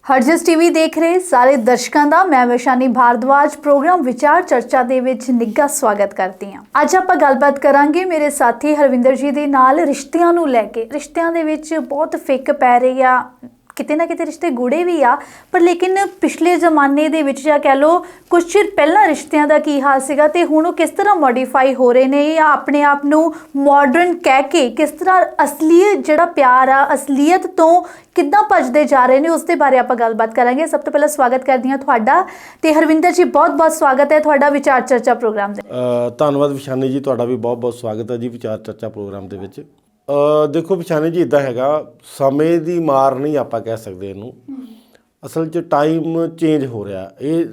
Harjas TV ਦੇਖ ਰਹੇ ਸਾਰੇ ਦਰਸ਼ਕਾਂ ਦਾ ਮੈਂ ਵਿਸ਼ਾਨੀ ਭਾਰਦਵਾਜ ਪ੍ਰੋਗਰਾਮ ਵਿਚਾਰ ਚਰਚਾ ਦੇ ਵਿੱਚ ਨਿੱਘਾ ਸਵਾਗਤ ਕਰਦੀ ਹਾਂ। ਅੱਜ ਆਪਾਂ ਗੱਲਬਾਤ ਕਰਾਂਗੇ ਮੇਰੇ ਸਾਥੀ ਹਰਵਿੰਦਰ ਜੀ ਦੇ ਨਾਲ ਰਿਸ਼ਤਿਆਂ ਨੂੰ ਲੈ ਕੇ। ਰਿਸ਼ਤਿਆਂ ਦੇ ਵਿੱਚ ਬਹੁਤ ਫਿੱਕ ਪੈ ਰਹੀ ਆ, ਕਿਤੇ ਨਾ ਕਿਤੇ ਰਿਸ਼ਤੇ ਗੂੜੇ ਵੀ ਆ, ਪਰ ਲੇਕਿਨ ਪਿਛਲੇ ਜ਼ਮਾਨੇ ਦੇ ਵਿੱਚ ਜਾਂ ਕਹਿ ਲਓ ਕੁਝ ਚਿਰ ਪਹਿਲਾਂ ਰਿਸ਼ਤਿਆਂ ਦਾ ਕੀ ਹਾਲ ਸੀਗਾ ਤੇ ਹੁਣ ਉਹ ਕਿਸ ਤਰ੍ਹਾਂ ਮੋਡੀਫਾਈ ਹੋ ਰਹੇ ਨੇ ਜਾਂ ਆਪਣੇ ਆਪ ਨੂੰ ਮਾਡਰਨ ਕਹਿ ਕੇ ਕਿਸ ਤਰ੍ਹਾਂ ਅਸਲੀ ਜਿਹੜਾ ਪਿਆਰ ਆ ਅਸਲੀਅਤ ਤੋਂ ਕਿੱਦਾਂ ਭੱਜਦੇ ਜਾ ਰਹੇ ਨੇ, ਉਸ ਦੇ ਬਾਰੇ ਆਪਾਂ ਗੱਲਬਾਤ ਕਰਾਂਗੇ। ਸਭ ਤੋਂ ਪਹਿਲਾਂ ਸਵਾਗਤ ਕਰਦੀ ਹਾਂ ਤੁਹਾਡਾ ਤੇ ਹਰਵਿੰਦਰ ਜੀ, ਬਹੁਤ-ਬਹੁਤ ਸਵਾਗਤ ਹੈ ਤੁਹਾਡਾ ਵਿਚਾਰ ਚਰਚਾ ਪ੍ਰੋਗਰਾਮ ਦੇ। ਧੰਨਵਾਦ ਵਿਸ਼ਾਨੀ ਜੀ, ਤੁਹਾਡਾ ਵੀ ਬਹੁਤ-ਬਹੁਤ ਸਵਾਗਤ ਹੈ ਜੀ ਵਿਚਾਰ ਚਰਚਾ ਪ੍ਰੋਗਰਾਮ ਦੇ ਵਿੱਚ। ਦੇਖੋ ਵਿਸ਼ਾਨੀ ਜੀ, ਇੱਦਾਂ ਹੈਗਾ, ਸਮੇਂ ਦੀ ਮਾਰ ਨਹੀਂ ਆਪਾਂ ਕਹਿ ਸਕਦੇ ਇਹਨੂੰ। ਅਸਲ 'ਚ ਟਾਈਮ ਚੇਂਜ ਹੋ ਰਿਹਾ, ਇਹ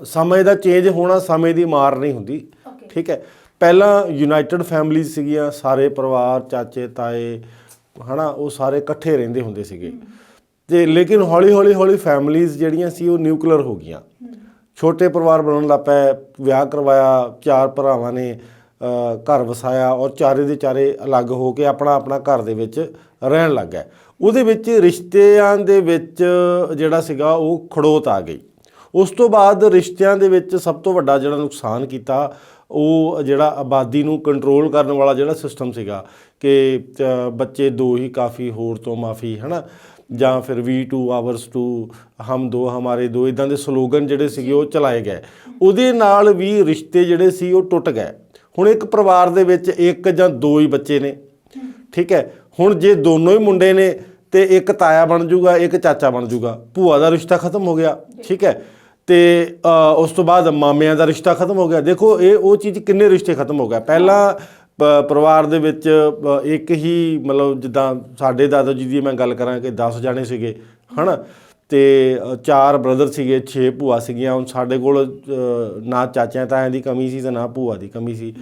ਸਮੇਂ ਦਾ ਚੇਂਜ ਹੋਣਾ ਸਮੇਂ ਦੀ ਮਾਰ ਨਹੀਂ ਹੁੰਦੀ। ਠੀਕ ਹੈ, ਪਹਿਲਾਂ ਯੂਨਾਈਟਿਡ ਫੈਮਲੀਜ਼ ਸੀਗੀਆਂ, ਸਾਰੇ ਪਰਿਵਾਰ, ਚਾਚੇ ਤਾਏ ਹੈ ਨਾ, ਉਹ ਸਾਰੇ ਇਕੱਠੇ ਰਹਿੰਦੇ ਹੁੰਦੇ ਸੀਗੇ। ਅਤੇ ਲੇਕਿਨ ਹੌਲੀ ਫੈਮਲੀਜ਼ ਜਿਹੜੀਆਂ ਸੀ ਉਹ ਨਿਊਕਲੀਅਰ ਹੋ ਗਈਆਂ, ਛੋਟੇ ਪਰਿਵਾਰ ਬਣਾਉਣ ਲੱਗ ਪਏ, ਵਿਆਹ ਕਰਵਾਇਆ, 4 ਭਰਾਵਾਂ ਨੇ ਘਰ ਵਸਾਇਆ ਔਰ ਚਾਰੇ ਦੇ ਚਾਰੇ ਅਲੱਗ ਹੋ ਕੇ ਆਪਣਾ ਘਰ ਦੇ ਵਿੱਚ ਰਹਿਣ ਲੱਗ ਗਏ। ਉਹਦੇ ਵਿੱਚ ਰਿਸ਼ਤਿਆਂ ਦੇ ਵਿੱਚ ਜਿਹੜਾ ਸੀਗਾ ਉਹ ਖੜੋਤ ਆ ਗਈ। ਉਸ ਤੋਂ ਬਾਅਦ ਰਿਸ਼ਤਿਆਂ ਦੇ ਵਿੱਚ ਸਭ ਤੋਂ ਵੱਡਾ ਜਿਹੜਾ ਨੁਕਸਾਨ ਕੀਤਾ ਉਹ ਜਿਹੜਾ ਆਬਾਦੀ ਨੂੰ ਕੰਟਰੋਲ ਕਰਨ ਵਾਲਾ ਜਿਹੜਾ ਸਿਸਟਮ ਸੀਗਾ ਕਿ ਬੱਚੇ 2 ਹੀ ਕਾਫੀ, ਹੋਰ ਤੋਂ ਮਾਫੀ, ਹੈ ਨਾ, ਜਾਂ ਫਿਰ ਵੀ 2 ਆਵਰਸ 2, ਹਮ 2 ਹਮਾਰੇ 2, ਇੱਦਾਂ ਦੇ ਸਲੋਗਨ ਜਿਹੜੇ ਸੀਗੇ ਉਹ ਚਲਾਏ ਗਏ। ਉਹਦੇ ਨਾਲ ਵੀ ਰਿਸ਼ਤੇ ਜਿਹੜੇ ਸੀ ਉਹ ਟੁੱਟ ਗਏ। ਹੁਣ ਇੱਕ ਪਰਿਵਾਰ ਦੇ ਵਿੱਚ 1 ਜਾਂ 2 ਹੀ ਬੱਚੇ ਨੇ, ਠੀਕ ਹੈ। ਹੁਣ ਜੇ ਦੋਨੋਂ ਹੀ ਮੁੰਡੇ ਨੇ ਤੇ ਇੱਕ ਤਾਇਆ ਬਣ ਜੂਗਾ, ਇੱਕ ਚਾਚਾ ਬਣ ਜੂਗਾ, ਭੂਆ ਦਾ ਰਿਸ਼ਤਾ ਖਤਮ ਹੋ ਗਿਆ, ਠੀਕ ਹੈ। ਅਤੇ ਉਸ ਤੋਂ ਬਾਅਦ ਮਾਮਿਆਂ ਦਾ ਰਿਸ਼ਤਾ ਖਤਮ ਹੋ ਗਿਆ। ਦੇਖੋ ਉਹ ਚੀਜ਼ ਕਿੰਨੇ ਰਿਸ਼ਤੇ ਖਤਮ ਹੋ ਗਿਆ। ਪਹਿਲਾਂ ਪਰਿਵਾਰ ਦੇ ਵਿੱਚ ਇੱਕ ਹੀ, ਮਤਲਬ ਜਿੱਦਾਂ ਸਾਡੇ ਦਾਦਾ ਜੀ ਦੀ ਮੈਂ ਗੱਲ ਕਰਾਂ ਕਿ 10 ਜਾਣੇ ਸੀਗੇ, ਹੈ ਨਾ, ਅਤੇ 4 ਬ੍ਰਦਰ ਸੀਗੇ, 6 ਭੂਆ ਸੀਗੀਆਂ। ਹੁਣ ਸਾਡੇ ਕੋਲ ਨਾ ਚਾਚਿਆਂ ਤਾਇਆਂ ਦੀ ਕਮੀ ਸੀ ਅਤੇ ਨਾ ਭੂਆ ਦੀ ਕਮੀ ਸੀ,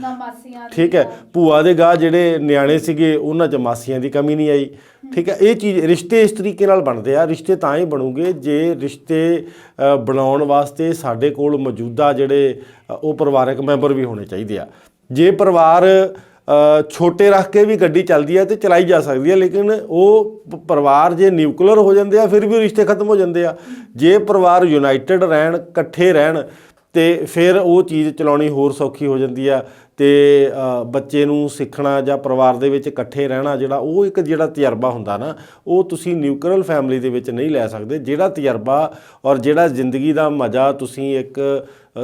ਠੀਕ ਹੈ। ਭੂਆ ਦੇ ਗਾਹ ਜਿਹੜੇ ਨਿਆਣੇ ਸੀਗੇ ਉਹਨਾਂ 'ਚ ਮਾਸੀਆਂ ਦੀ ਕਮੀ ਨਹੀਂ ਆਈ, ਠੀਕ ਹੈ। ਇਹ ਚੀਜ਼, ਰਿਸ਼ਤੇ ਇਸ ਤਰੀਕੇ ਨਾਲ ਬਣਦੇ ਆ। ਰਿਸ਼ਤੇ ਤਾਂ ਹੀ ਬਣੂਗੇ ਜੇ ਰਿਸ਼ਤੇ ਬਣਾਉਣ ਵਾਸਤੇ ਸਾਡੇ ਕੋਲ ਮੌਜੂਦਾ ਜਿਹੜੇ ਉਹ ਪਰਿਵਾਰਕ ਮੈਂਬਰ ਵੀ ਹੋਣੇ ਚਾਹੀਦੇ ਆ। ਜੇ ਪਰਿਵਾਰ ਛੋਟੇ ਰੱਖ ਕੇ ਵੀ ਗੱਡੀ ਚੱਲਦੀ ਹੈ ਅਤੇ ਚਲਾਈ ਜਾ ਸਕਦੀ ਹੈ, ਲੇਕਿਨ ਉਹ ਪਰਿਵਾਰ ਜੇ ਨਿਊਕਲੀਅਰ ਹੋ ਜਾਂਦੇ ਆ ਫਿਰ ਵੀ ਰਿਸ਼ਤੇ ਖਤਮ ਹੋ ਜਾਂਦੇ ਆ। ਜੇ ਪਰਿਵਾਰ ਯੂਨਾਈਟਿਡ ਰਹਿਣ, ਇਕੱਠੇ ਰਹਿਣ, ਅਤੇ ਫਿਰ ਉਹ ਚੀਜ਼ ਚਲਾਉਣੀ ਹੋਰ ਸੌਖੀ ਹੋ ਜਾਂਦੀ ਆ। ਅਤੇ ਬੱਚੇ ਨੂੰ ਸਿੱਖਣਾ ਜਾਂ ਪਰਿਵਾਰ ਦੇ ਵਿੱਚ ਇਕੱਠੇ ਰਹਿਣਾ ਜਿਹੜਾ ਉਹ ਇੱਕ ਜਿਹੜਾ ਤਜਰਬਾ ਹੁੰਦਾ ਨਾ, ਉਹ ਤੁਸੀਂ ਨਿਊਕਲੀਅਰ ਫੈਮਿਲੀ ਦੇ ਵਿੱਚ ਨਹੀਂ ਲੈ ਸਕਦੇ। ਜਿਹੜਾ ਤਜਰਬਾ ਔਰ ਜਿਹੜਾ ਜ਼ਿੰਦਗੀ ਦਾ ਮਜ਼ਾ ਤੁਸੀਂ ਇੱਕ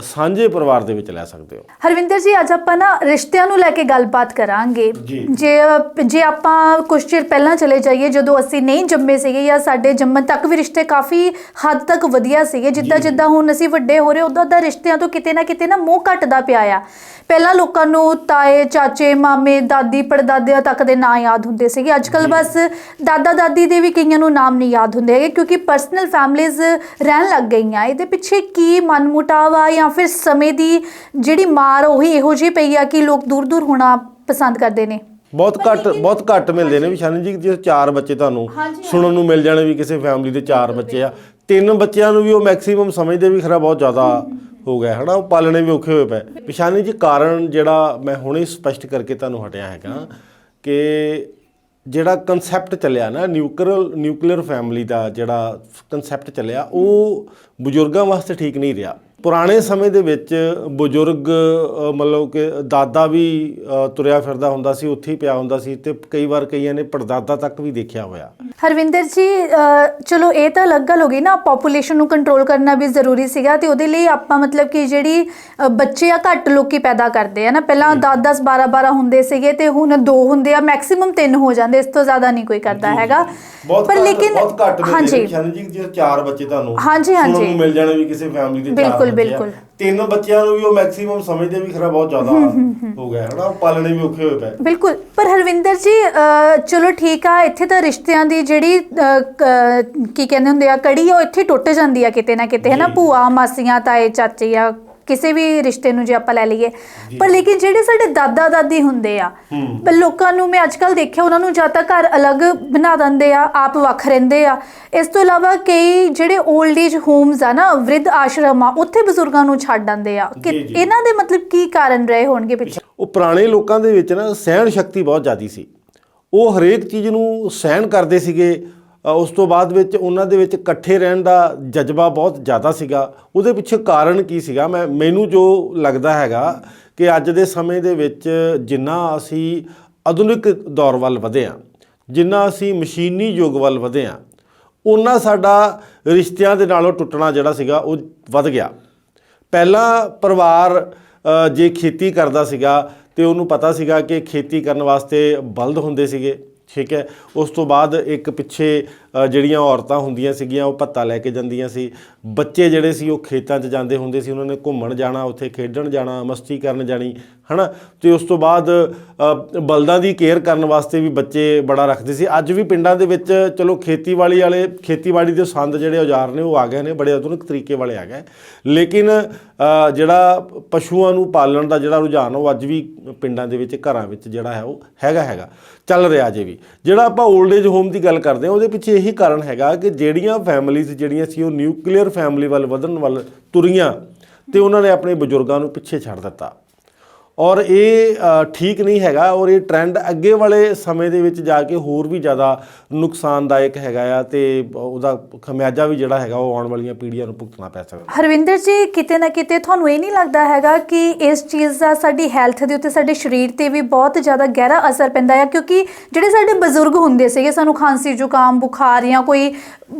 ਸਾਂਝੇ ਪਰਿਵਾਰ ਦੇ ਵਿੱਚ ਲੈ ਸਕਦੇ ਹੋ। ਹਰਵਿੰਦਰ ਜੀ, ਅੱਜ ਆਪਾਂ ਨਾ ਰਿਸ਼ਤਿਆਂ ਨੂੰ ਲੈ ਕੇ ਗੱਲਬਾਤ ਕਰਾਂਗੇ। ਜੇ ਆਪਾਂ ਕੁਛ ਚਿਰ ਪਹਿਲਾਂ ਚਲੇ ਜਾਈਏ, ਜਦੋਂ ਅਸੀਂ ਨਹੀਂ ਜੰਮੇ ਸੀਗੇ ਜਾਂ ਸਾਡੇ ਜੰਮਣ ਤੱਕ ਵੀ ਰਿਸ਼ਤੇ ਕਾਫੀ ਹੱਦ ਤੱਕ ਵਧੀਆ ਸੀਗੇ, ਜਿੱਦਾਂ ਹੁਣ ਅਸੀਂ ਵੱਡੇ ਹੋ ਰਹੇ ਉੱਦਾਂ ਰਿਸ਼ਤਿਆਂ ਤੋਂ ਕਿਤੇ ਨਾ ਮੋਹ ਘੱਟਦਾ ਪਿਆ ਆ। ਪਹਿਲਾਂ ਲੋਕਾਂ ਨੂੰ ਤਾਏ, ਚਾਚੇ, ਮਾਮੇ, ਦਾਦੀ, ਪੜਦਾਦਿਆਂ ਤੱਕ ਦੇ ਨਾਂ ਯਾਦ ਹੁੰਦੇ ਸੀਗੇ। ਅੱਜ ਕੱਲ੍ਹ ਬਸ ਦਾਦਾ ਦਾਦੀ ਦੇ ਵੀ ਕਈਆਂ ਨੂੰ ਨਾਮ ਨਹੀਂ ਯਾਦ ਹੁੰਦੇ ਹੈਗੇ, ਕਿਉਂਕਿ ਪਰਸਨਲ ਫੈਮਲੀਜ਼ ਰਹਿਣ ਲੱਗ ਗਈਆਂ। ਇਹਦੇ ਪਿੱਛੇ ਕੀ ਮਨਮੁਟਾਵ ਆ ਜਾਂ ਫਿਰ ਸਮੇਂ ਦੀ ਜਿਹੜੀ ਮਾਰ ਉਹੀ ਇਹੋ ਜਿਹੀ ਪਈ ਆ ਕਿ ਲੋਕ ਦੂਰ ਹੋਣਾ ਪਸੰਦ ਕਰਦੇ ਨੇ? ਬਹੁਤ ਘੱਟ ਮਿਲਦੇ ਨੇ ਵਿਸ਼ਾਨੀ ਜੀ। ਜੇ 4 ਬੱਚੇ ਤੁਹਾਨੂੰ ਸੁਣਨ ਨੂੰ ਮਿਲ ਜਾਣੇ ਵੀ ਕਿਸੇ ਫੈਮਿਲੀ ਦੇ 4 ਬੱਚੇ ਆ, 3 ਬੱਚਿਆਂ ਨੂੰ ਵੀ ਉਹ ਮੈਕਸੀਮਮ ਸਮਝਦੇ ਵੀ ਖਰਾ ਬਹੁਤ ਜ਼ਿਆਦਾ ਹੋ ਗਿਆ, ਹੈ ਨਾ, ਉਹ ਪਾਲਣੇ ਵੀ ਔਖੇ ਹੋਏ ਪਏ। ਵਿਸ਼ਾਨੀ ਜੀ, ਕਾਰਨ ਜਿਹੜਾ ਮੈਂ ਹੁਣੇ ਸਪਸ਼ਟ ਕਰਕੇ ਤੁਹਾਨੂੰ ਹਟਿਆ ਹੈਗਾ ਕਿ ਜਿਹੜਾ ਕਨਸੈਪਟ ਚੱਲਿਆ ਨਾ ਨਿਊਕਲੀਅਰ ਫੈਮਿਲੀ ਦਾ ਜਿਹੜਾ ਕਨਸੈਪਟ ਚੱਲਿਆ, ਉਹ ਬਜ਼ੁਰਗਾਂ ਵਾਸਤੇ ਠੀਕ ਨਹੀਂ ਰਿਹਾ। ਪੁਰਾਣੇ ਸਮੇਂ ਦੇ ਵਿੱਚ ਬਜ਼ੁਰਗ ਮਤਲਬ ਕਿ ਦਾਦਾ ਵੀ ਤੁਰਿਆ ਫਿਰਦਾ ਹੁੰਦਾ ਸੀ, ਉੱਥੇ ਹੀ ਪਿਆ ਹੁੰਦਾ ਸੀ, ਅਤੇ ਕਈ ਵਾਰ ਕਈਆਂ ਨੇ ਪੜਦਾਦਾ ਤੱਕ ਵੀ ਦੇਖਿਆ ਹੋਇਆ। ਹਰਵਿੰਦਰ ਜੀ, ਚਲੋ ਇਹ ਤਾਂ ਅਲੱਗ ਗੱਲ ਹੋ ਗਈ ਨਾ, ਪਾਪੂਲੇਸ਼ਨ ਨੂੰ ਕੰਟਰੋਲ ਕਰਨਾ ਵੀ ਜ਼ਰੂਰੀ ਸੀਗਾ ਅਤੇ ਉਹਦੇ ਲਈ ਆਪਾਂ ਮਤਲਬ ਕਿ ਜਿਹੜੀ ਬੱਚੇ ਆ ਘੱਟ ਲੋਕੀ ਪੈਦਾ ਕਰਦੇ ਆ ਨਾ। ਪਹਿਲਾਂ 10-10, 12-12 ਹੁੰਦੇ ਸੀਗੇ ਅਤੇ ਹੁਣ 2 ਹੁੰਦੇ ਆ, ਮੈਕਸੀਮਮ 3 ਹੋ ਜਾਂਦੇ, ਇਸ ਤੋਂ ਜ਼ਿਆਦਾ ਨਹੀਂ ਕੋਈ ਕਰਦਾ ਹੈਗਾ। ਪਰ ਲੇਕਿਨ ਬਹੁਤ ਘੱਟ ਮਿਲਦੇ ਜੀ, ਜੇ 4 ਬੱਚੇ ਤੁਹਾਨੂੰ ਸੁਣਨ ਨੂੰ ਮਿਲ ਜਾਣੇ ਵੀ ਕਿਸੇ ਫੈਮਿਲੀ ਦੇ 4 ਬਿਲਕੁਲ 3 ਬੱਚਿਆਂ ਨੂੰ ਵੀ ਉਹ ਮੈਕਸੀਮਮ ਸਮਝਦੇ ਵੀ ਖਰਾ ਬਹੁਤ ਜ਼ਿਆਦਾ ਹੋ ਗਿਆ, ਹੈ ਨਾ, ਪਾਲਣੇ ਵੀ ਔਖੇ ਹੋਏ ਪਏ। ਬਿਲਕੁਲ। ਪਰ ਹਰਵਿੰਦਰ ਜੀ, ਚਲੋ ਠੀਕ ਆ, ਇੱਥੇ ਤਾਂ ਰਿਸ਼ਤਿਆਂ ਦੀ ਜਿਹੜੀ ਕੀ ਕਹਿੰਦੇ ਹੁੰਦੇ ਆ ਕੜੀ, ਉਹ ਇੱਥੇ ਟੁੱਟ ਜਾਂਦੀ ਆ ਕਿਤੇ ਨਾ ਕਿਤੇ, ਹੈ ਨਾ। ਭੂਆ, ਮਾਸੀਆਂ, ਤਾਏ, ਚਾਚੇ ਜਾਂ ਕਿਸੇ ਵੀ ਰਿਸ਼ਤੇ ਨੂੰ ਜੇ ਆਪਾਂ ਲੈ ਲਈਏ, ਪਰ ਲੇਕਿਨ ਜਿਹੜੇ ਸਾਡੇ ਦਾਦਾ ਦਾਦੀ ਹੁੰਦੇ ਆ, ਲੋਕਾਂ ਨੂੰ ਮੈਂ ਅੱਜ ਕੱਲ੍ਹ ਦੇਖਿਆ ਉਹਨਾਂ ਨੂੰ ਜਾਂ ਤਾਂ ਘਰ ਅਲੱਗ ਬਣਾ ਦਿੰਦੇ ਆ, ਆਪ ਵੱਖ ਰਹਿੰਦੇ ਆ। ਇਸ ਤੋਂ ਇਲਾਵਾ ਕਈ ਜਿਹੜੇ ਓਲਡ ਏਜ ਹੋਮਸ ਆ ਨਾ, ਵਰਿੱਧ ਆਸ਼ਰਮ ਆ, ਉੱਥੇ ਬਜ਼ੁਰਗਾਂ ਨੂੰ ਛੱਡ ਆਉਂਦੇ ਆ। ਇਹਨਾਂ ਦੇ ਮਤਲਬ ਕੀ ਕਾਰਨ ਰਹੇ ਹੋਣਗੇ ਪਿੱਛੇ? ਉਹ ਪੁਰਾਣੇ ਲੋਕਾਂ ਦੇ ਵਿੱਚ ਨਾ ਸਹਿਣ ਸ਼ਕਤੀ ਬਹੁਤ ਜ਼ਿਆਦਾ ਸੀ। ਉਹ ਹਰੇਕ ਚੀਜ਼ ਨੂੰ ਸਹਿਣ ਕਰਦੇ ਸੀਗੇ, ਉਸ ਤੋਂ ਬਾਅਦ ਵਿੱਚ ਉਹਨਾਂ ਦੇ ਵਿੱਚ ਇਕੱਠੇ ਰਹਿਣ ਦਾ ਜਜ਼ਬਾ ਬਹੁਤ ਜ਼ਿਆਦਾ ਸੀਗਾ। ਉਹਦੇ ਪਿੱਛੇ ਕਾਰਨ ਕੀ ਸੀਗਾ, ਮੈਨੂੰ ਜੋ ਲੱਗਦਾ ਹੈਗਾ ਕਿ ਅੱਜ ਦੇ ਸਮੇਂ ਦੇ ਵਿੱਚ ਜਿੰਨਾ ਅਸੀਂ ਆਧੁਨਿਕ ਦੌਰ ਵੱਲ ਵਧੇ ਹਾਂ, ਜਿੰਨਾ ਅਸੀਂ ਮਸ਼ੀਨੀ ਯੁੱਗ ਵੱਲ ਵਧੇ ਹਾਂ, ਉਹਨਾਂ ਸਾਡਾ ਰਿਸ਼ਤਿਆਂ ਦੇ ਨਾਲੋਂ ਟੁੱਟਣਾ ਜਿਹੜਾ ਸੀਗਾ ਉਹ ਵੱਧ ਗਿਆ। ਪਹਿਲਾਂ ਪਰਿਵਾਰ ਜੇ ਖੇਤੀ ਕਰਦਾ ਸੀਗਾ ਤੇ ਉਹਨੂੰ ਪਤਾ ਸੀਗਾ ਕਿ ਖੇਤੀ ਕਰਨ ਵਾਸਤੇ ਬਲਦ ਹੁੰਦੇ ਸੀਗੇ, ਠੀਕ ਹੈ। ਉਸ ਤੋਂ ਬਾਅਦ ਇੱਕ ਪਿੱਛੇ ਜਿਹੜੀਆਂ ਔਰਤਾਂ ਹੁੰਦੀਆਂ ਸੀਗੀਆਂ ਉਹ ਭੱਤਾ ਲੈ ਕੇ ਜਾਂਦੀਆਂ ਸੀ। ਬੱਚੇ ਜਿਹੜੇ ਸੀ ਉਹ ਖੇਤਾਂ 'ਚ ਜਾਂਦੇ ਹੁੰਦੇ ਸੀ, ਉਹਨਾਂ ਨੇ ਘੁੰਮਣ ਜਾਣਾ, ਉੱਥੇ ਖੇਡਣ ਜਾਣਾ, ਮਸਤੀ ਕਰਨ ਜਾਣੀ, ਹੈ ਨਾ। ਅਤੇ ਉਸ ਤੋਂ ਬਾਅਦ ਬਲਦਾਂ ਦੀ ਕੇਅਰ ਕਰਨ ਵਾਸਤੇ ਵੀ ਬੱਚੇ ਬੜਾ ਰੱਖਦੇ ਸੀ। ਅੱਜ ਵੀ ਪਿੰਡਾਂ ਦੇ ਵਿੱਚ ਚਲੋ ਖੇਤੀਬਾੜੀ ਦੇ ਸੰਦ ਜਿਹੜੇ ਔਜ਼ਾਰ ਨੇ ਉਹ ਆ ਗਏ ਨੇ, ਬੜੇ ਆਧੁਨਿਕ ਤਰੀਕੇ ਵਾਲੇ ਆ ਗਏ, ਲੇਕਿਨ ਜਿਹੜਾ ਪਸ਼ੂਆਂ ਨੂੰ ਪਾਲਣ ਦਾ ਜਿਹੜਾ ਰੁਝਾਨ ਉਹ ਅੱਜ ਵੀ ਪਿੰਡਾਂ ਦੇ ਵਿੱਚ ਘਰਾਂ ਵਿੱਚ ਜਿਹੜਾ ਹੈ ਉਹ ਹੈਗਾ ਚੱਲ ਰਿਹਾ ਅਜੇ ਵੀ। ਜਿਹੜਾ ਆਪਾਂ ਓਲਡ ਏਜ ਹੋਮ ਦੀ ਗੱਲ ਕਰਦੇ ਹਾਂ ਉਹਦੇ ਪਿੱਛੇ ਇਹੀ ਕਾਰਨ ਹੈਗਾ ਕਿ ਜਿਹੜੀਆਂ ਫੈਮਿਲੀਜ਼ ਜਿਹੜੀਆਂ ਸੀ ਉਹ ਨਿਊਕਲੀਅਰ ਫੈਮਿਲੀ ਵੱਲ ਵਧਣ ਵੱਲ ਤੁਰੀਆਂ ਅਤੇ ਉਹਨਾਂ ਨੇ ਆਪਣੇ ਬਜ਼ੁਰਗਾਂ ਨੂੰ ਪਿੱਛੇ ਛੱਡ ਦਿੱਤਾ। ਔਰ ਇਹ ਠੀਕ ਨਹੀਂ ਹੈਗਾ, ਔਰ ਇਹ ਟਰੈਂਡ ਅੱਗੇ ਵਾਲੇ ਸਮੇਂ ਦੇ ਵਿੱਚ ਜਾ ਕੇ ਹੋਰ ਵੀ ਜ਼ਿਆਦਾ ਨੁਕਸਾਨਦਾਇਕ ਹੈਗਾ ਆ, ਅਤੇ ਉਹਦਾ ਖਮਿਆਜਾ ਵੀ ਜਿਹੜਾ ਹੈਗਾ ਉਹ ਆਉਣ ਵਾਲੀਆਂ ਪੀੜ੍ਹੀਆਂ ਨੂੰ ਭੁਗਤਣਾ ਪੈ ਸਕਦਾ। ਹਰਵਿੰਦਰ ਜੀ, ਕਿਤੇ ਨਾ ਕਿਤੇ ਤੁਹਾਨੂੰ ਇਹ ਨਹੀਂ ਲੱਗਦਾ ਹੈਗਾ ਕਿ ਇਸ ਚੀਜ਼ ਦਾ ਸਾਡੀ ਹੈਲਥ ਦੇ ਉੱਤੇ, ਸਾਡੇ ਸਰੀਰ 'ਤੇ ਵੀ ਬਹੁਤ ਜ਼ਿਆਦਾ ਗਹਿਰਾ ਅਸਰ ਪੈਂਦਾ ਹੈ? ਕਿਉਂਕਿ ਜਿਹੜੇ ਸਾਡੇ ਬਜ਼ੁਰਗ ਹੁੰਦੇ ਸੀਗੇ, ਸਾਨੂੰ ਖਾਂਸੀ ਜ਼ੁਕਾਮ ਬੁਖਾਰ ਜਾਂ ਕੋਈ